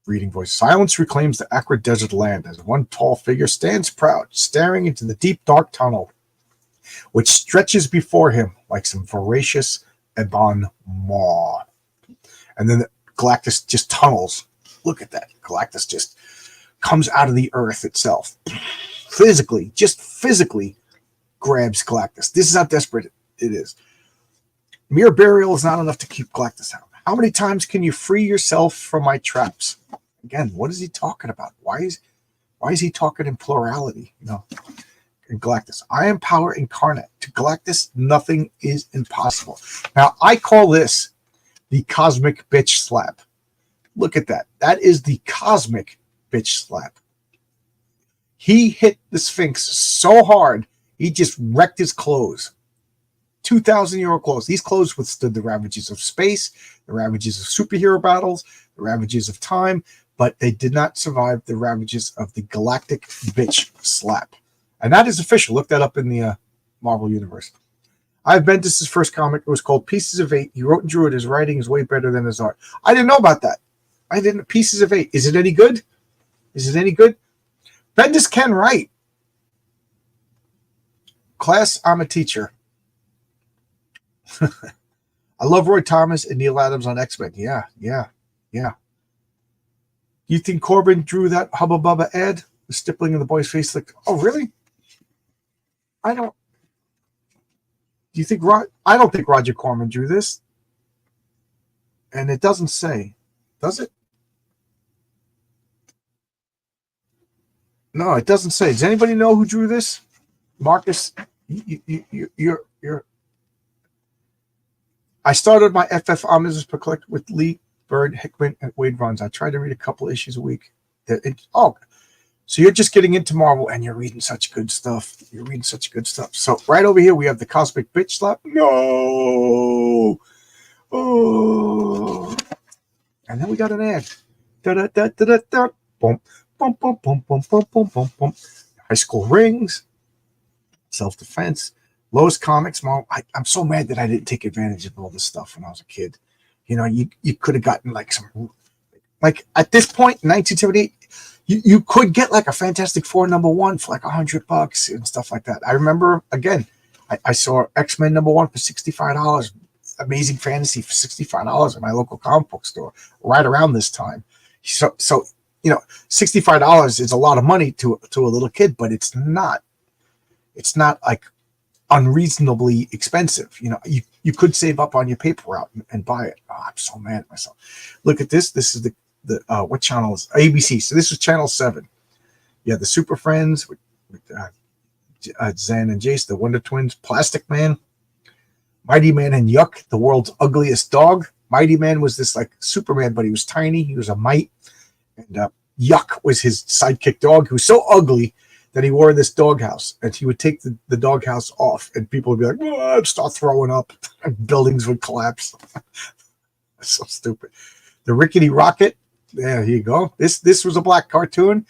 reading voice. Silence reclaims the acrid desert land as one tall figure stands proud, staring into the deep, dark tunnel, which stretches before him like some voracious ebon maw. And then Galactus just tunnels. Look at that. Galactus just comes out of the earth itself. Physically grabs Galactus. This is how desperate it is. Mere burial is not enough to keep Galactus out. How many times can you free yourself from my traps? Again, what is he talking about? Why is he talking in plurality? In Galactus, I am power incarnate. To Galactus, nothing is impossible. Now, I call this the cosmic bitch slap. Look at that. That is the cosmic bitch slap. He hit the Sphinx so hard, he just wrecked his clothes. 2,000-year-old clothes. These clothes withstood the ravages of space, the ravages of superhero battles, the ravages of time, but they did not survive the ravages of the galactic bitch slap. And that is official. Look that up in the Marvel Universe. I've Bendis' first comic. It was called Pieces of Eight. He wrote and drew it. His writing is way better than his art. I didn't know about that. Pieces of Eight. Is it any good? Bendis can write. Class, I'm a teacher. I love Roy Thomas and Neil Adams on X-Men. Yeah. You think Corbin drew that Hubba Bubba ad? The stippling in the boy's face. Like, oh, really? I don't think Roger Corman drew this. And it doesn't say. Does it? No, it doesn't say. Does anybody know who drew this? Marcus, you're. I started my FF Omnibus per collect with Lee, Bird, Hickman, and Wade runs. I try to read a couple issues a week. So you're just getting into Marvel and you're reading such good stuff. So right over here we have the cosmic bitch slap. No. Oh. And then we got an ad. Da-da-da-da-da-da. Boom. Boom, boom, boom, boom, boom, boom, boom, boom. High school rings. Self-defense. Lowe's Comics. Mom, I'm so mad that I didn't take advantage of all this stuff when I was a kid. You could have gotten like at this point in 1978, you could get like a Fantastic Four #1 for like $100 and stuff like that. I remember, again, I saw X-Men #1 for $65, Amazing Fantasy for $65 at my local comic book store right around this time. So $65 is a lot of money to a little kid, but it's not like unreasonably expensive. You could save up on your paper route and buy it. Oh, I'm so mad at myself. Look at this. This is the what channel is ABC? So this is channel 7. Yeah, the Super Friends with Zan and Jace, the Wonder Twins, Plastic Man, Mighty Man, and Yuck, the world's ugliest dog. Mighty Man was this like Superman, but he was tiny. He was a mite. And Yuck was his sidekick dog, who was so ugly that he wore this doghouse, and he would take the doghouse off, and people would be like, oh, I'd start throwing up, and buildings would collapse. That's so stupid. The Rickety Rocket, There you go. This was a black cartoon.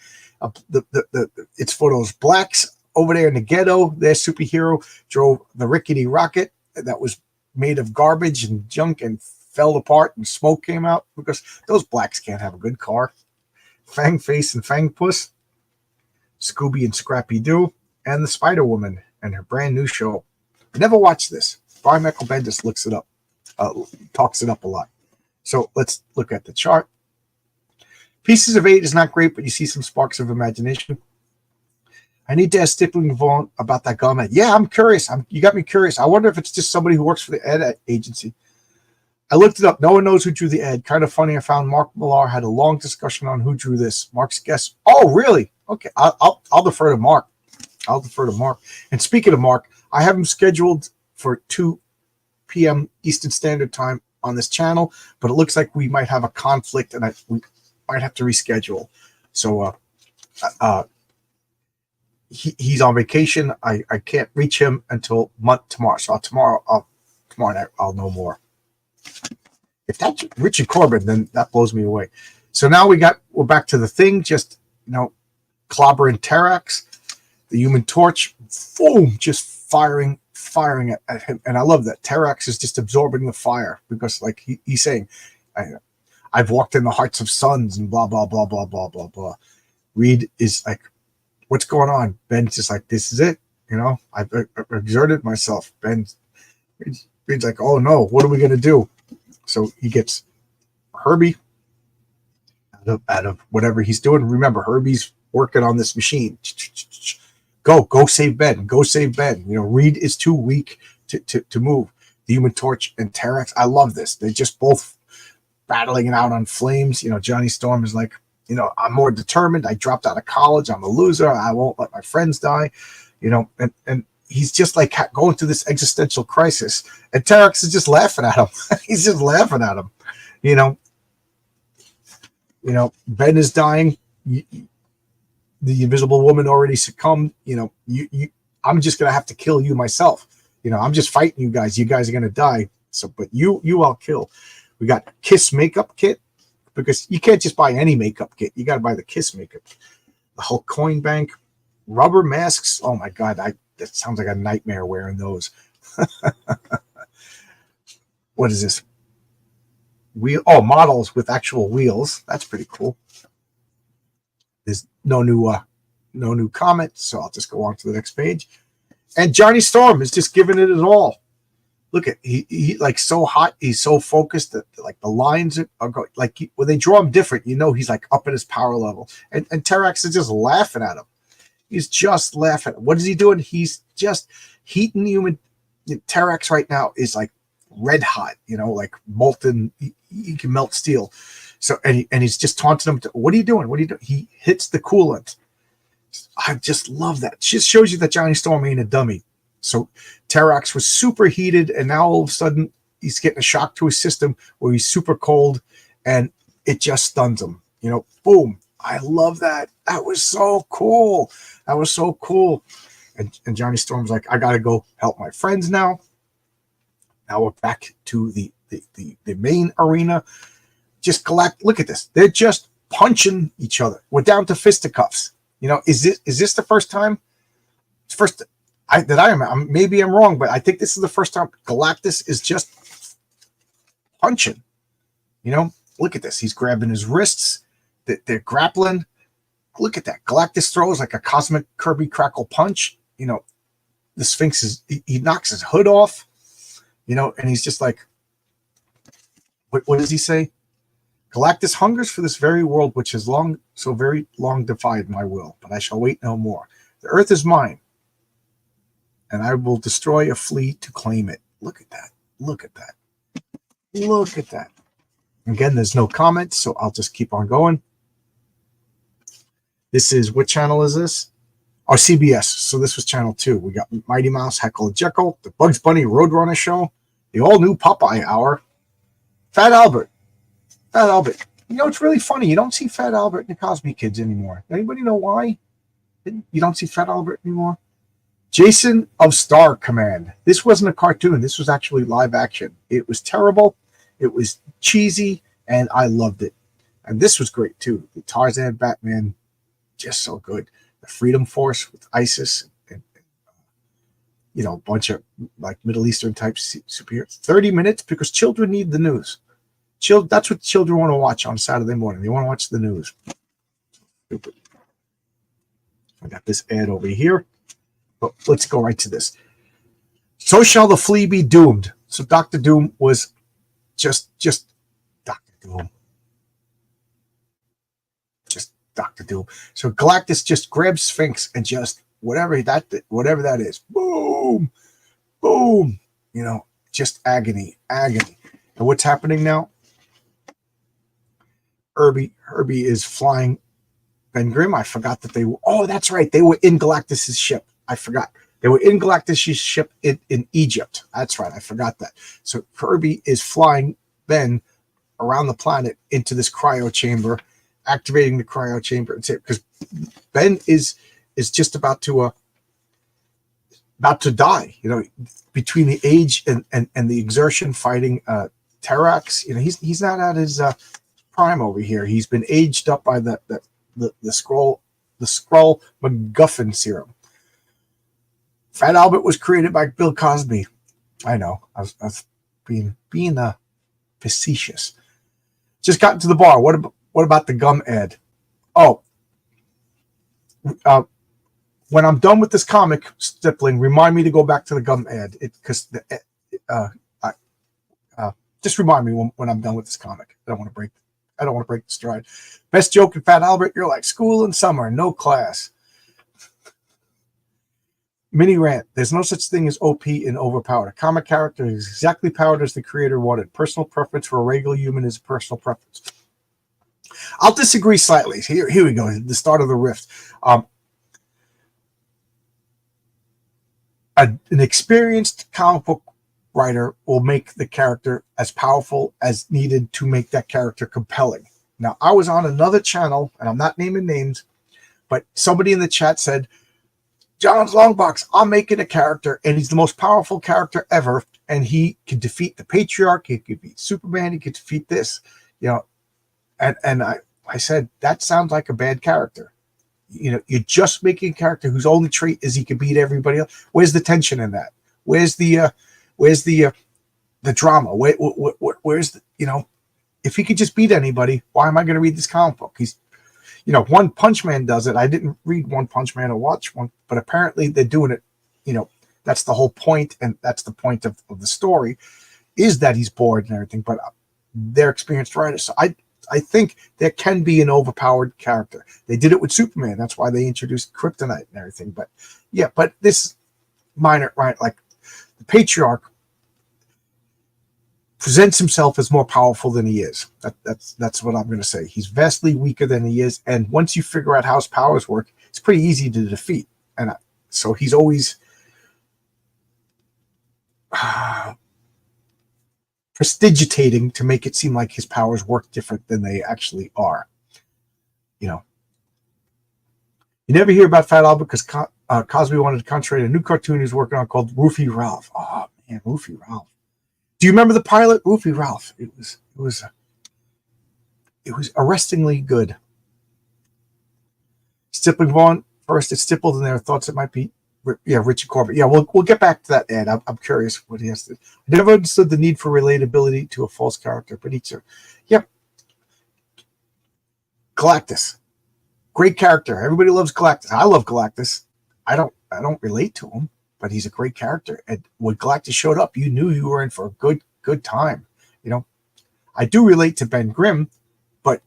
It's for those blacks over there in the ghetto. Their superhero drove the rickety rocket that was made of garbage and junk and fell apart and smoke came out because those blacks can't have a good car. Fang Face and Fang Puss, Scooby and Scrappy Doo, and the Spider Woman and her brand new show. I never watched this. Brian Michael Bendis looks it up, talks it up a lot. So let's look at the chart. Pieces of 8 is not great, but you see some sparks of imagination. I need to ask Stippling Vaughn about that comment. Yeah, I'm curious. You got me curious. I wonder if it's just somebody who works for the ad agency. I looked it up. No one knows who drew the ad. Kind of funny. I found Mark Millar had a long discussion on who drew this. Mark's guess. Oh, really? Okay. I'll defer to Mark. And speaking of Mark, I have him scheduled for 2 p.m. Eastern Standard Time on this channel, but it looks like we might have a conflict and we might have to reschedule. So he's on vacation. I can't reach him until tomorrow. So tomorrow night I'll know more. If that's Richard Corbin, then that blows me away. So now we're back to the Thing, just clobbering Terrax, the Human Torch, boom, just firing at him. And I love that Terrax is just absorbing the fire because, like he's saying, I've walked in the hearts of suns and blah blah blah blah blah blah blah. Reed is like, what's going on? Ben's just like, this is it. I've exerted myself. Reed's like, oh no, what are we gonna do? So he gets Herbie out of whatever he's doing. Remember, Herbie's working on this machine. Go save Ben. Go save Ben. Reed is too weak to move. The Human Torch and Terrax. I love this. They're just both battling it out on flames. Johnny Storm is like, I'm more determined. I dropped out of college. I'm a loser. I won't let my friends die. And he's just like going through this existential crisis. And Terrax is just laughing at him. He's just laughing at him. Ben is dying. The Invisible Woman already succumbed. I'm just gonna have to kill you myself. I'm just fighting you guys. You guys are gonna die. So, but you I'll kill. We got Kiss makeup kit because you can't just buy any makeup kit. You got to buy the Kiss makeup. The Hulk coin bank, rubber masks. Oh my God, that sounds like a nightmare wearing those. What is this? Models with actual wheels. That's pretty cool. There's no new comments, so I'll just go on to the next page. And Johnny Storm is just giving it his all. Look at he like so hot. He's so focused that like the lines are going like when they draw him different, he's like up at his power level. And Terrax is just laughing at him. He's just laughing. What is he doing? He's just heating the Human. Terrax right now is like red hot. Like molten. He can melt steel. So and he's just taunting him. What are you doing? What are you doing? He hits the coolant. I just love that. It just shows you that Johnny Storm ain't a dummy. So Terrax was super heated, and now all of a sudden he's getting a shock to his system where he's super cold, and it just stuns him. Boom. I love that. That was so cool. And Johnny Storm's like, I gotta go help my friends now. Now we're back to the main arena. Just collect. Look at this. They're just punching each other. We're down to fisticuffs. Is this the first time? Maybe I'm wrong, but I think this is the first time Galactus is just punching. Look at this. He's grabbing his wrists. They're grappling. Look at that. Galactus throws like a cosmic Kirby Crackle punch. The Sphinx he knocks his hood off. And he's just like, what does he say? Galactus hungers for this very world which has so very long defied my will, but I shall wait no more. The earth is mine, and I will destroy a fleet to claim it. Look at that. Look at that. Again, there's no comments, so I'll just keep on going. This is, what channel is this? CBS. So this was channel 2. We got Mighty Mouse, Heckle and Jekyll, the Bugs Bunny Roadrunner show, the all-new Popeye Hour, Fat Albert. It's really funny. You don't see Fat Albert and the Cosby Kids anymore. Anybody know why? You don't see Fat Albert anymore? Jason of Star Command. This wasn't a cartoon. This was actually live action. It was terrible. It was cheesy, and I loved it. And this was great too. The Tarzan Batman, just so good. The Freedom Force with ISIS and a bunch of like Middle Eastern type superheroes. 30 minutes because children need the news. That's what children want to watch on Saturday morning. They want to watch the news. Stupid. I got this ad over here, but let's go right to this. So shall the flea be doomed. So Dr. Doom was just Dr. Doom. Just Dr. Doom. So Galactus just grabs Sphinx and just whatever that is, boom, boom. Just agony. And what's happening now? Herbie is flying Ben Grimm. I forgot that they were. Oh, that's right. They were in Galactus's ship. I forgot. They were in Galactus's ship in Egypt. That's right. I forgot that. So Kirby is flying Ben around the planet into this cryo chamber, activating the cryo chamber, because Ben is just about to die. Between the age and the exertion fighting Terax. He's not at his prime over here. He's been aged up by the Skrull MacGuffin serum. Fat Albert was created by Bill Cosby. I know. I was being facetious. Just got into the bar. What about the gum ad? Oh, when I'm done with this comic, Stippling, remind me to go back to the gum ad. Just remind me when I'm done with this comic. I don't want to break the stride. Best joke in Fat Albert, you're like school in summer, no class. Mini rant. There's no such thing as OP and overpowered. A comic character is exactly powered as the creator wanted. Personal preference for a regular human is a personal preference. I'll disagree slightly. Here we go. The start of the rift. An experienced comic book writer will make the character as powerful as needed to make that character compelling. Now, I was on another channel, and I'm not naming names, but somebody in the chat said, John's Longbox, I'm making a character, and he's the most powerful character ever, and he can defeat the Patriarch, he could beat Superman, he could defeat this, and I said, that sounds like a bad character. You're just making a character whose only trait is he can beat everybody else. Where's the tension in that? Where's the drama? Where's the, if he could just beat anybody, why am I going to read this comic book? He's, One Punch Man does it. I didn't read One Punch Man or watch one, but apparently they're doing it. That's the whole point, and that's the point of the story, is that he's bored and everything. But they're experienced writers, so I think there can be an overpowered character. They did it with Superman. That's why they introduced Kryptonite and everything. But yeah, but this minor, right? Like the Patriarch presents himself as more powerful than he is. That's what I'm going to say. He's vastly weaker than he is, and once you figure out how his powers work, it's pretty easy to defeat. And so he's always prestidigitating to make it seem like his powers work different than they actually are. You never hear about Fat Albert because Cosby wanted to concentrate a new cartoon he's working on called Roofy Ralph. Oh man, Roofy Ralph. Do you remember the pilot, Roofy Ralph? It was arrestingly good. Stippling Vaughn first. It's stippled in there. Thoughts it might be, Richard Corbett. Yeah, we'll get back to that, Ed. I'm curious what he has to. I never understood the need for relatability to a false character, but Galactus, great character. Everybody loves Galactus. I love Galactus. I don't relate to him, but he's a great character. And when Galactus showed up, you knew you were in for a good time. I do relate to Ben Grimm, but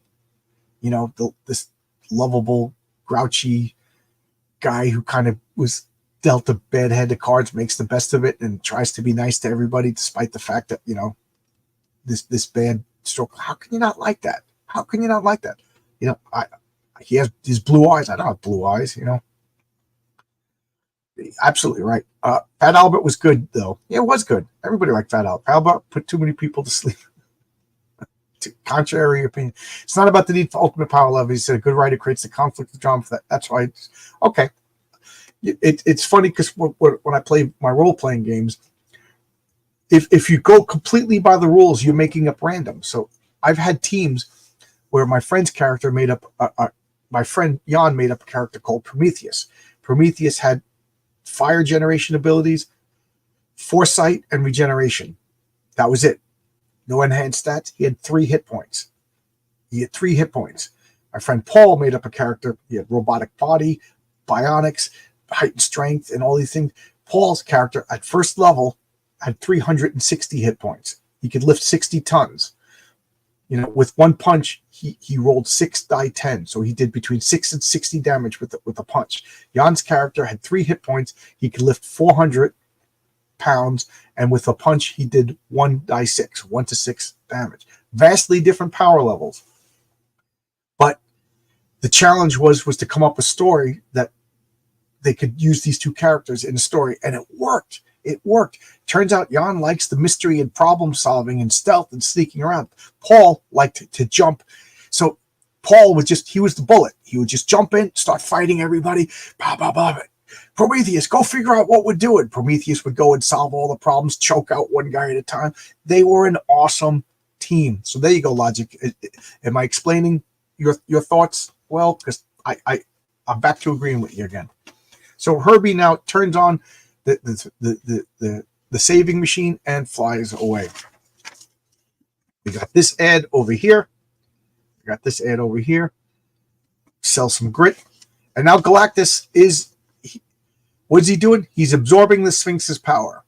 this lovable, grouchy guy who kind of was dealt a bad hand of cards, makes the best of it, and tries to be nice to everybody, despite the fact that this bad stroke. How can you not like that? How can you not like that? He has these blue eyes. I don't have blue eyes. Absolutely right. Fat Albert was good, though. Yeah, it was good. Everybody liked Fat Albert. Fat Albert put too many people to sleep. Contrary opinion. It's not about the need for ultimate power level. He said a good writer creates the conflict of drama for that. That's why. Okay. It's funny because when I play my role-playing games, if you go completely by the rules, you're making up random. So I've had teams where my friend's character made up, my friend Jan made up a character called Prometheus. Prometheus had fire generation abilities, foresight, and regeneration. That was it. No enhanced stats. He had 3 hit points. My friend Paul made up a character. He had robotic body, bionics, heightened strength, and all these things. Paul's character at first level had 360 hit points. He could lift 60 tons. With one punch, he rolled 6 die 10. So he did between 6 and 60 damage with a punch. Jan's character had 3 hit points. He could lift 400 pounds, and with a punch, he did 1 die 6, 1 to 6 damage. Vastly different power levels. But the challenge was to come up with a story that they could use these 2 characters in a story, and it worked. It worked. Turns out Jan likes the mystery and problem solving and stealth and sneaking around. Paul liked to jump. So Paul he was the bullet. He would just jump in, start fighting everybody. Bah, bah, bah. Prometheus, go figure out what we're doing. Prometheus would go and solve all the problems, choke out one guy at a time. They were an awesome team. So there you go, Logic. Am I explaining your thoughts well? Because I'm back to agreeing with you again. So Herbie now turns on the saving machine and flies away. We got this ad over here. Sell some grit. And now Galactus what's he doing? He's absorbing the Sphinx's power.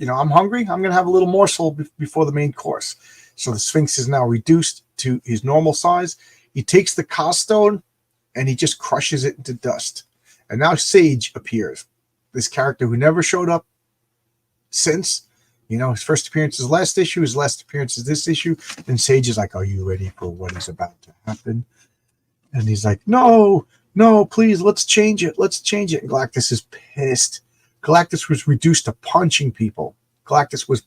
I'm hungry. I'm going to have a little morsel before the main course. So the Sphinx is now reduced to his normal size. He takes the Cos Stone and he just crushes it into dust. And now Sage appears. This character who never showed up since. His first appearance is last issue. His last appearance is this issue. And Sage is like, are you ready for what is about to happen? And he's like, no, please, let's change it. And Galactus is pissed. Galactus was reduced to punching people. Galactus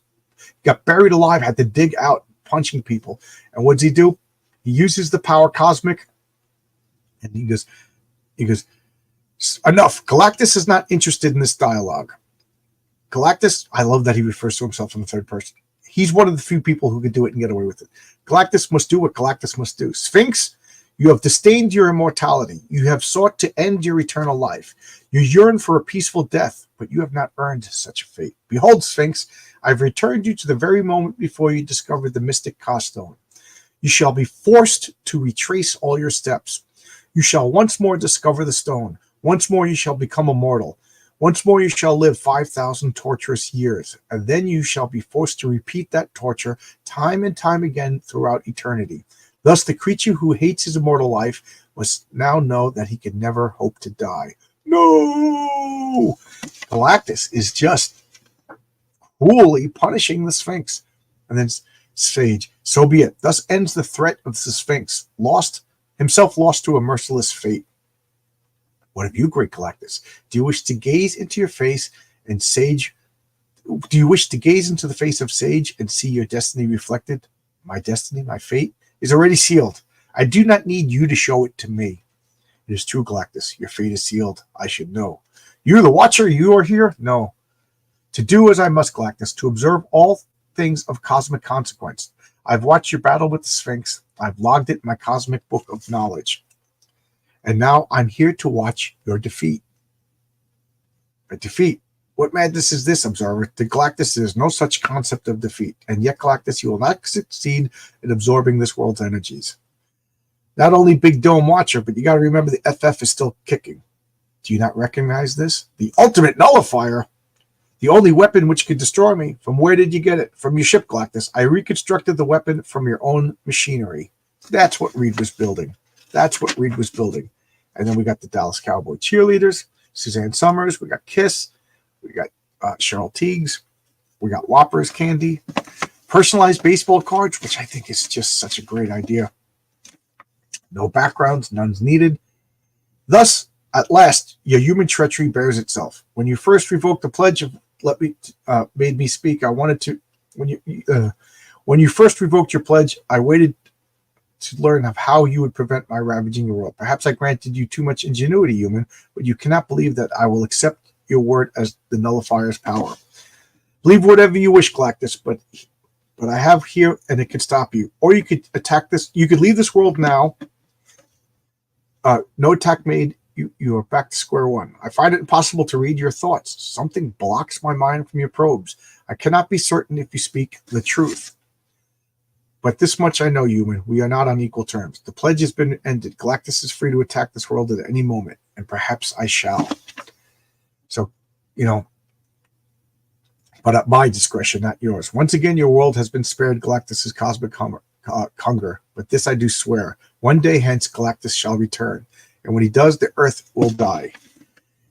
got buried alive, had to dig out punching people. And what does he do? He uses the power cosmic. And he goes, enough. Galactus is not interested in this dialogue. Galactus, I love that he refers to himself in the third person. He's one of the few people who could do it and get away with it. Galactus must do what Galactus must do. Sphinx, you have disdained your immortality. You have sought to end your eternal life. You yearn for a peaceful death, but you have not earned such a fate. Behold, Sphinx, I have returned you to the very moment before you discovered the mystic Cos Stone. You shall be forced to retrace all your steps. You shall once more discover the stone. Once more you shall become immortal. Once more you shall live 5,000 torturous years, and then you shall be forced to repeat that torture time and time again throughout eternity. Thus the creature who hates his immortal life must now know that he can never hope to die. No! Galactus is just cruelly punishing the Sphinx. And then Sage, so be it. Thus ends the threat of the Sphinx, lost to a merciless fate. What of you, great Galactus? Do you wish to gaze into your face and Sage? Do you wish to gaze into the face of Sage and see your destiny reflected? My destiny, my fate, is already sealed. I do not need you to show it to me. It is true, Galactus. Your fate is sealed. I should know. You, the Watcher, you are here? No. To do as I must, Galactus, to observe all things of cosmic consequence. I've watched your battle with the Sphinx. I've logged it in my cosmic book of knowledge. And now I'm here to watch your defeat. A defeat? What madness is this, observer? To Galactus, there is no such concept of defeat. And yet, Galactus, you will not succeed in absorbing this world's energies. Not only Big Dome Watcher, but you got to remember the FF is still kicking. Do you not recognize this? The ultimate nullifier. The only weapon which could destroy me. From where did you get it? From your ship, Galactus. I reconstructed the weapon from your own machinery. That's what Reed was building. And then we got the Dallas Cowboy cheerleaders, Suzanne Summers, we got Kiss, we got Cheryl Teagues, we got Whoppers candy, personalized baseball cards, which I think is just such a great idea. No backgrounds, none's needed. Thus, at last, your human treachery bears itself. When you first revoked the pledge of made me speak, I wanted to. When you first revoked your pledge, I waited to learn of how you would prevent my ravaging the world. Perhaps I granted you too much ingenuity, human, but you cannot believe that I will accept your word as the nullifier's power. Believe whatever you wish, Galactus, but but I have here, and it could stop you. Or you could attack this. You could leave this world now. No attack made. You are back to square one. I find it impossible to read your thoughts. Something blocks my mind from your probes. I cannot be certain if you speak the truth. But this much I know, human. We are not on equal terms. The pledge has been ended. Galactus is free to attack this world at any moment, and perhaps I shall. So, but at my discretion, not yours. Once again, your world has been spared Galactus's cosmic hunger, but this I do swear. One day hence, Galactus shall return, and when he does, the Earth will die.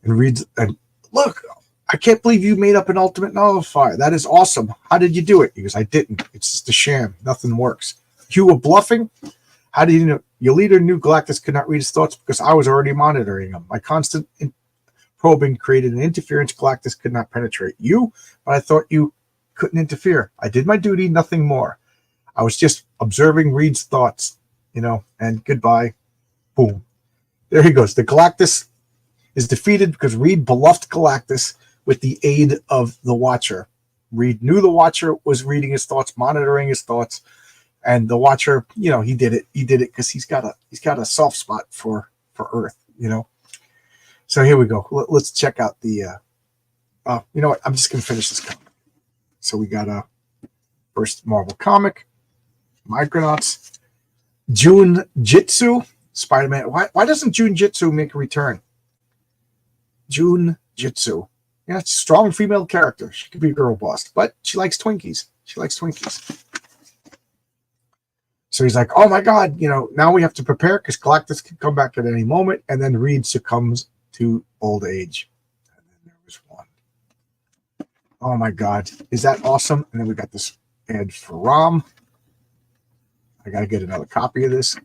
And look, I can't believe you made up an ultimate nullifier. That is awesome. How did you do it? He goes, I didn't. It's just a sham. Nothing works. You were bluffing? How did you know? Your leader knew Galactus could not read his thoughts because I was already monitoring him. My constant probing created an interference Galactus could not penetrate. You? But I thought you couldn't interfere. I did my duty, nothing more. I was just observing Reed's thoughts, and goodbye. Boom. There he goes. The Galactus is defeated because Reed bluffed Galactus with the aid of the Watcher. Reed knew the Watcher was reading his thoughts, monitoring his thoughts, and the Watcher, he did it. He did it because he's got a soft spot for Earth, So here we go. Let's check out the. You know what? I'm just gonna finish this comic. So we got a first Marvel comic, Micronauts, June Jitsu, Spider-Man. Why doesn't June Jitsu make a return? June Jitsu. Yeah, it's a strong female character. She could be a girl boss, but she likes Twinkies. So he's like, oh my God, now we have to prepare because Galactus can come back at any moment. And then Reed succumbs to old age. And then there was one. Oh my God. Is that awesome? And then we got this ad for Rom. I got to get another copy of this.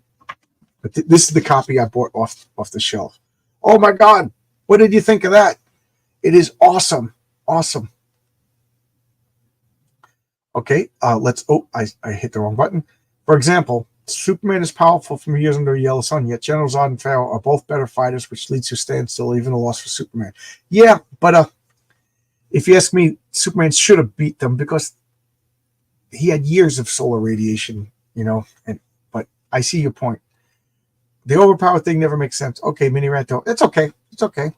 But this is the copy I bought off the shelf. Oh my God. What did you think of that? It is awesome. Awesome. Okay, let's... Oh, I hit the wrong button. For example, Superman is powerful from years under a yellow sun, yet General Zod and Pharaoh are both better fighters, which leads to a standstill, even a loss for Superman. Yeah, but if you ask me, Superman should have beat them because he had years of solar radiation, but I see your point. The overpowered thing never makes sense. Okay, Mini Ranto, it's okay. It's okay.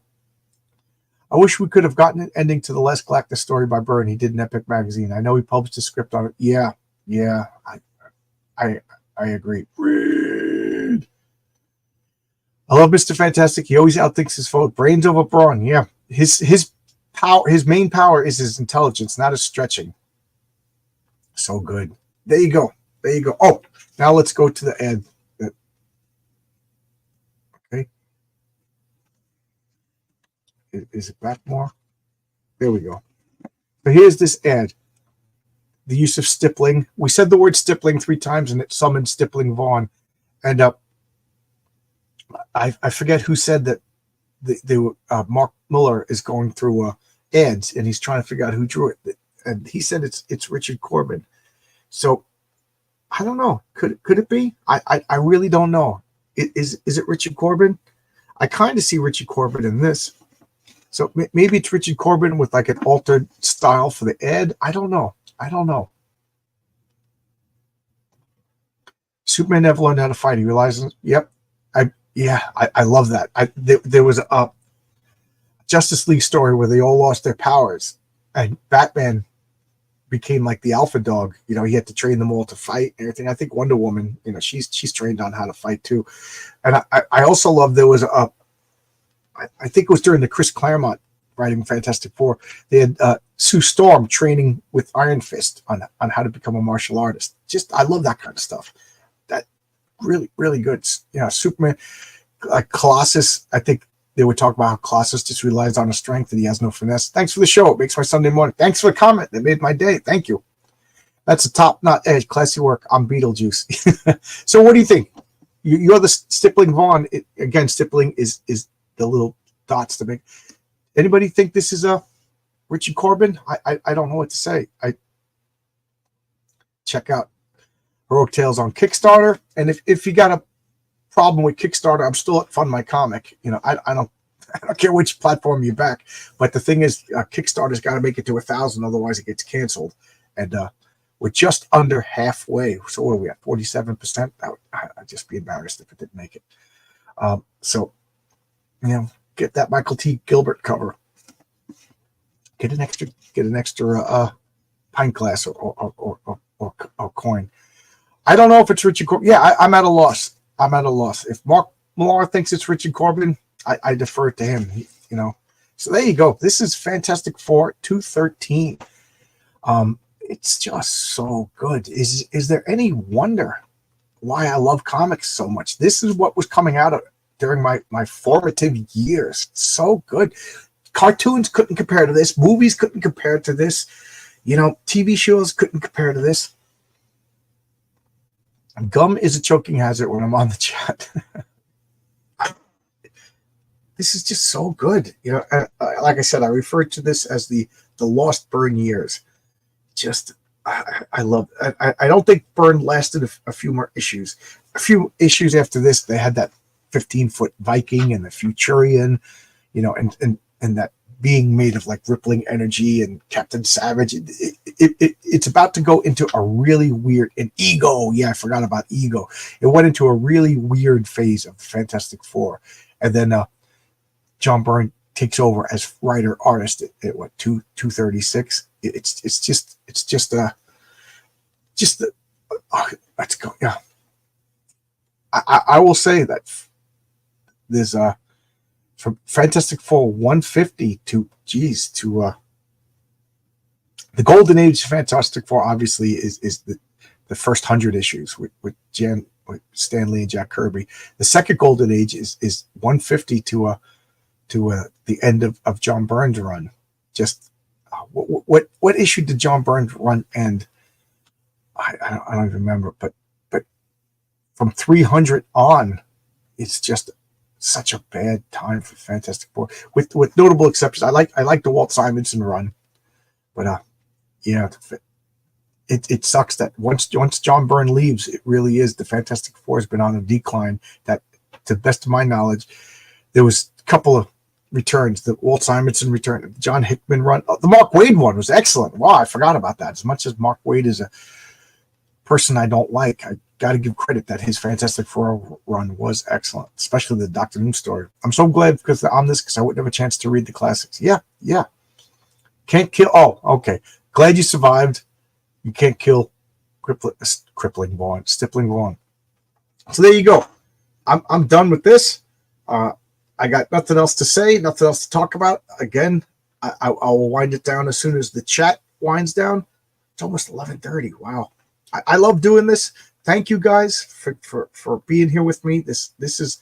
I wish we could have gotten an ending to the last Galactus story by Byrne. He did in Epic Magazine. I know he published a script on it. Yeah, I agree. Reed. I love Mr. Fantastic. He always outthinks his foe. Brains over brawn. Yeah, his power. His main power is his intelligence, not his stretching. So good. There you go. Oh, now let's go to the ad. Okay. Is it back more? There we go. So here's this ad. The use of stippling. We said the word stippling 3 times and it summoned Stippling Vaughn. And I forget who said that Mark Miller is going through ads and he's trying to figure out who drew it. And he said it's Richard Corbin. So I don't know. Could it be? I really don't know. Is it Richard Corbin? I kind of see Richard Corbin in this. So maybe it's Richard Corbin with like an altered style for the ad. I don't know. Superman never learned how to fight. He realizes, yep. I love that. There was a Justice League story where they all lost their powers and Batman became like the alpha dog. He had to train them all to fight and everything. I think Wonder Woman, she's trained on how to fight too. And I also love there was I think it was during the Chris Claremont writing Fantastic Four. They had Sue Storm training with Iron Fist on how to become a martial artist. I love that kind of stuff. That really, really good. Superman, like Colossus, I think they would talk about how Colossus just relies on his strength and he has no finesse. Thanks for the show. It makes my Sunday morning. Thanks for the comment. That made my day. Thank you. That's a top-notch edge. Classy work. I'm Beetlejuice. So what do you think? You're the Stippling Vaughn. Again, stippling is the little dots to make. Anybody think this is a Richard Corbin? I don't know what to say. I check out Heroic Tales on Kickstarter, and if you got a problem with Kickstarter, I'm still at Fund My Comic. I don't care which platform you back, but the thing is, Kickstarter's got to make it to 1,000, otherwise it gets canceled. And We're just under halfway. So what are we at? 47%. I'd just be embarrassed if it didn't make it. So, get that Michael T. Gilbert cover. Get an extra pint glass or coin. I don't know if it's Richard Corbin. Yeah, I'm at a loss. If Mark Millar thinks it's Richard Corbin, I defer to him. So there you go. This is Fantastic Four 213. It's just so good. Is there any wonder why I love comics so much? This is what was coming out during my formative years. It's so good. Cartoons couldn't compare to this. Movies couldn't compare to this. TV shows couldn't compare to this. Gum is a choking hazard when I'm on the chat. This is just so good. Like I said, I refer to this as the Lost Byrne years. I love. I don't think Byrne lasted a few more issues. A few issues after this, they had that 15-foot Viking and the Futurian, and that being made of like rippling energy and Captain Savage. It's about to go into a really weird and Ego. Yeah, I forgot about Ego. It went into a really weird phase of the Fantastic Four, and then John Byrne takes over as writer artist at what 236. It's just let's go. Yeah, I will say that there's from Fantastic Four 150 to the golden age of Fantastic Four obviously is the first 100 issues with Stan Lee and Jack Kirby. The second golden age is 150 to the end of John Byrne's run. Just what issue did John Byrne's run end? I don't even remember, but from 300 on, it's just such a bad time for Fantastic Four, with notable exceptions. I like the Walt Simonson run, but it sucks that once John Byrne leaves, it really is the Fantastic Four has been on a decline. That, to the best of my knowledge, there was a couple of returns. The Walt Simonson return, the John Hickman run, the Mark Waid one was excellent. Wow, I forgot about that. As much as Mark Waid is a person I don't like, I got to give credit that his Fantastic Four run was excellent, especially the Doctor Doom story. I'm so glad because I wouldn't have a chance to read the classics. Yeah. Can't kill. Oh, okay. Glad you survived. You can't kill crippling Vaughn, stippling Vaughn. So there you go. I'm done with this. I got nothing else to say, nothing else to talk about. Again, I will wind it down as soon as the chat winds down. It's almost 11:30. Wow. I love doing this. Thank you guys for being here with me. This is,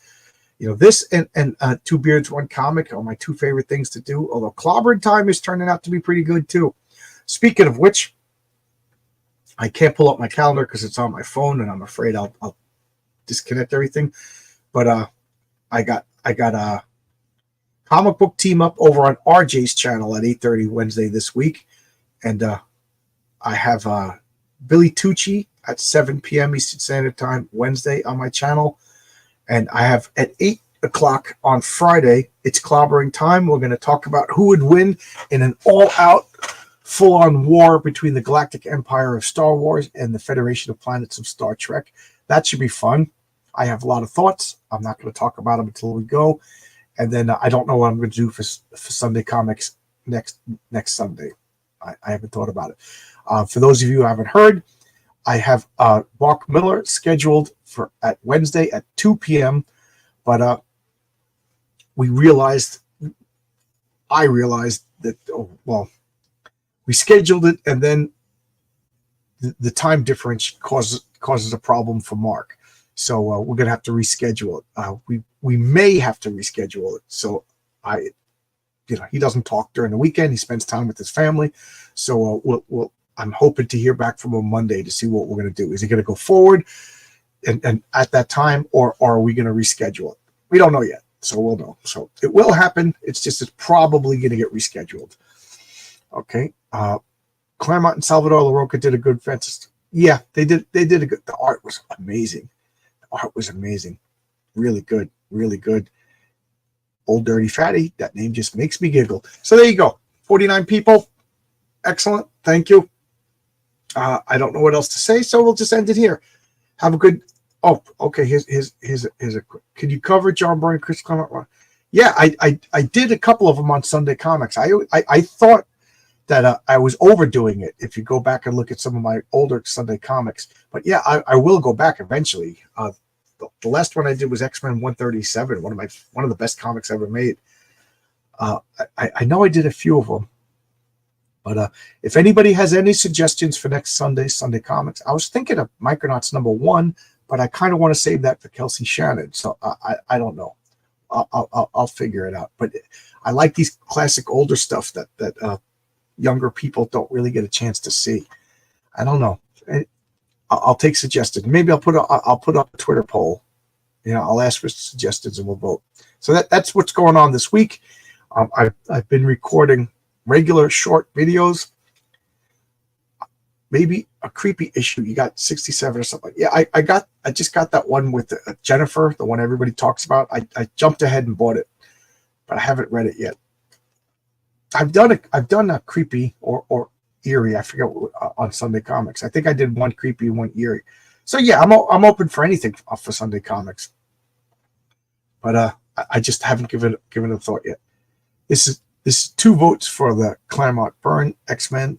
this and Two Beards, One Comic are my two favorite things to do. Although Clobbering Time is turning out to be pretty good too. Speaking of which, I can't pull up my calendar because it's on my phone, and I'm afraid I'll disconnect everything. But I got a comic book team up over on RJ's channel at 8:30 Wednesday this week, and I have Billy Tucci at 7 p.m. Eastern Standard Time Wednesday on my channel, and I have at 8 o'clock on Friday, it's Clobbering Time. We're going to talk about who would win in an all-out, full-on war between the Galactic Empire of Star Wars and the Federation of Planets of Star Trek. That should be fun. I have a lot of thoughts. I'm not going to talk about them until we go, and then I don't know what I'm going to do for Sunday Comics next Sunday. I haven't thought about it. For those of you who haven't heard, I have Mark Millar scheduled at Wednesday at 2 p.m. But I realized that we scheduled it, and then the time difference causes a problem for Mark. So we're gonna have to reschedule it. We may have to reschedule it. So he doesn't talk during the weekend. He spends time with his family. So I'm hoping to hear back from him Monday to see what we're going to do. Is he going to go forward and at that time, or are we going to reschedule it? We don't know yet, so we'll know. So it will happen. It's probably going to get rescheduled. Okay. Claremont and Salvador LaRocca did a good fantastic. Yeah, they did a good. The art was amazing. Really good. Really good. Old Dirty Fatty. That name just makes me giggle. So there you go. 49 people. Excellent. Thank you. I don't know what else to say, so we'll just end it here. Have a good. Oh, okay. Here's a. Can you cover John Byrne, Chris Claremont? Yeah, I did a couple of them on Sunday Comics. I thought that I was overdoing it. If you go back and look at some of my older Sunday Comics, but yeah, I will go back eventually. The last one I did was X-Men 137, one of the best comics ever made. I know I did a few of them, but if anybody has any suggestions for next Sunday Comics, I was thinking of Micronauts #1, but I kind of want to save that for Kelsey Shannon. So I don't know. I'll figure it out. But I like these classic older stuff that younger people don't really get a chance to see. I don't know. I'll take suggestions. Maybe I'll put up a Twitter poll. I'll ask for suggestions and we'll vote. So that's what's going on this week. I've been recording regular short videos. Maybe a creepy issue. You got 67 or something. Yeah, I just got that one with Jennifer, the one everybody talks about. I jumped ahead and bought it, but I haven't read it yet. I've done a creepy or eerie. I forget on Sunday Comics. I think I did one creepy and one eerie. So yeah, I'm open for anything for Sunday Comics. But I just haven't given it a thought yet. This is 2 votes for the Claremont Byrne X-Men.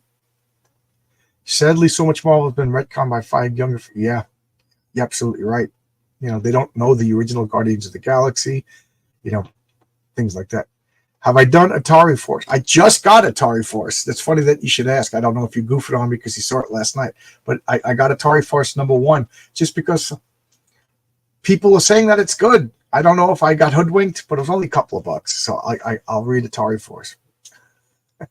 Sadly, so much more has been retconned by 5 younger. Yeah, you're absolutely right. They don't know the original Guardians of the Galaxy. Things like that. Have I done Atari Force? I just got Atari Force. That's funny that you should ask. I don't know if you goofed on me because you saw it last night, but I got Atari Force #1 just because people are saying that it's good. I don't know if I got hoodwinked, but it was only a couple of bucks. So I'll read Atari Force. All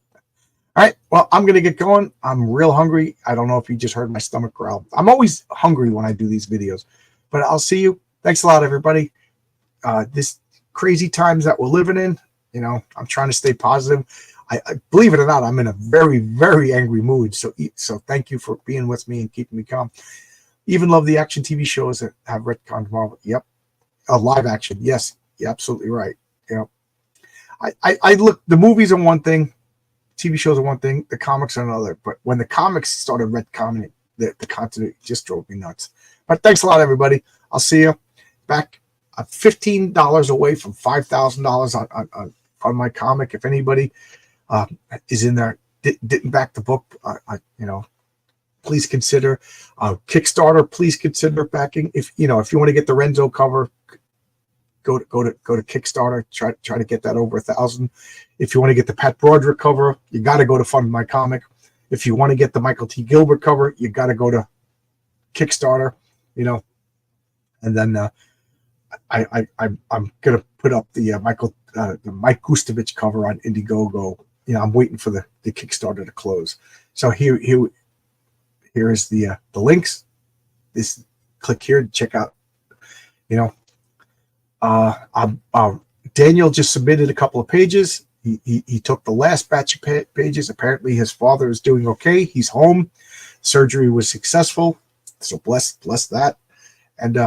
right. Well, I'm going to get going. I'm real hungry. I don't know if you just heard my stomach growl. I'm always hungry when I do these videos, but I'll see you. Thanks a lot, everybody. This crazy times that we're living in, I'm trying to stay positive. I believe it or not, I'm in a very, very angry mood. So thank you for being with me and keeping me calm. Even love the action TV shows that have retconned Marvel. Yep. Live action. Yes. You're absolutely right. I look, the movies are one thing. TV shows are one thing, the comics are another. But when the comics started retconning the continuity, just drove me nuts. But thanks a lot, everybody. I'll see you back. $15 away from $5,000 on my comic. If anybody is in there, didn't back the book, please consider Kickstarter. Please consider backing. If you want to get the Renzo cover, go to Kickstarter. Try to get that over 1,000. If you want to get the Pat Broderick cover, you got to go to Fund My Comic. If you want to get the Michael T. Gilbert cover, you got to go to Kickstarter. And then I'm gonna put up the Mike Gustovich cover on Indiegogo. I'm waiting for the Kickstarter to close. So here is the links. Click here to check out. Daniel just submitted a couple of pages. He took the last batch of pages. Apparently his father is doing okay. He's home. Surgery was successful. So bless that. And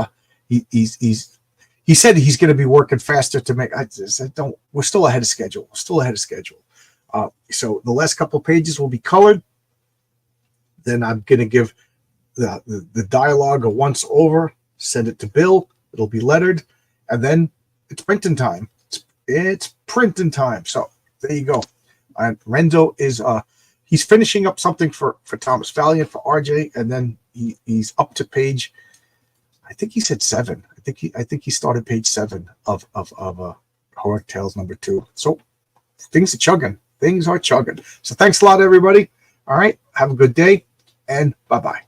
he said he's going to be working faster to make. I said, don't. We're still ahead of schedule. So the last couple of pages will be colored. Then I'm going to give the dialogue a once over. Send it to Bill. It'll be lettered, and then it's printing time. It's printing time. So there you go. And Renzo is he's finishing up something for Thomas Valiant for RJ, and then he's up to page. I think he said 7. I think he started page 7 of Horror Tales #2. So things are chugging. So thanks a lot, everybody. All right. Have a good day, and bye-bye.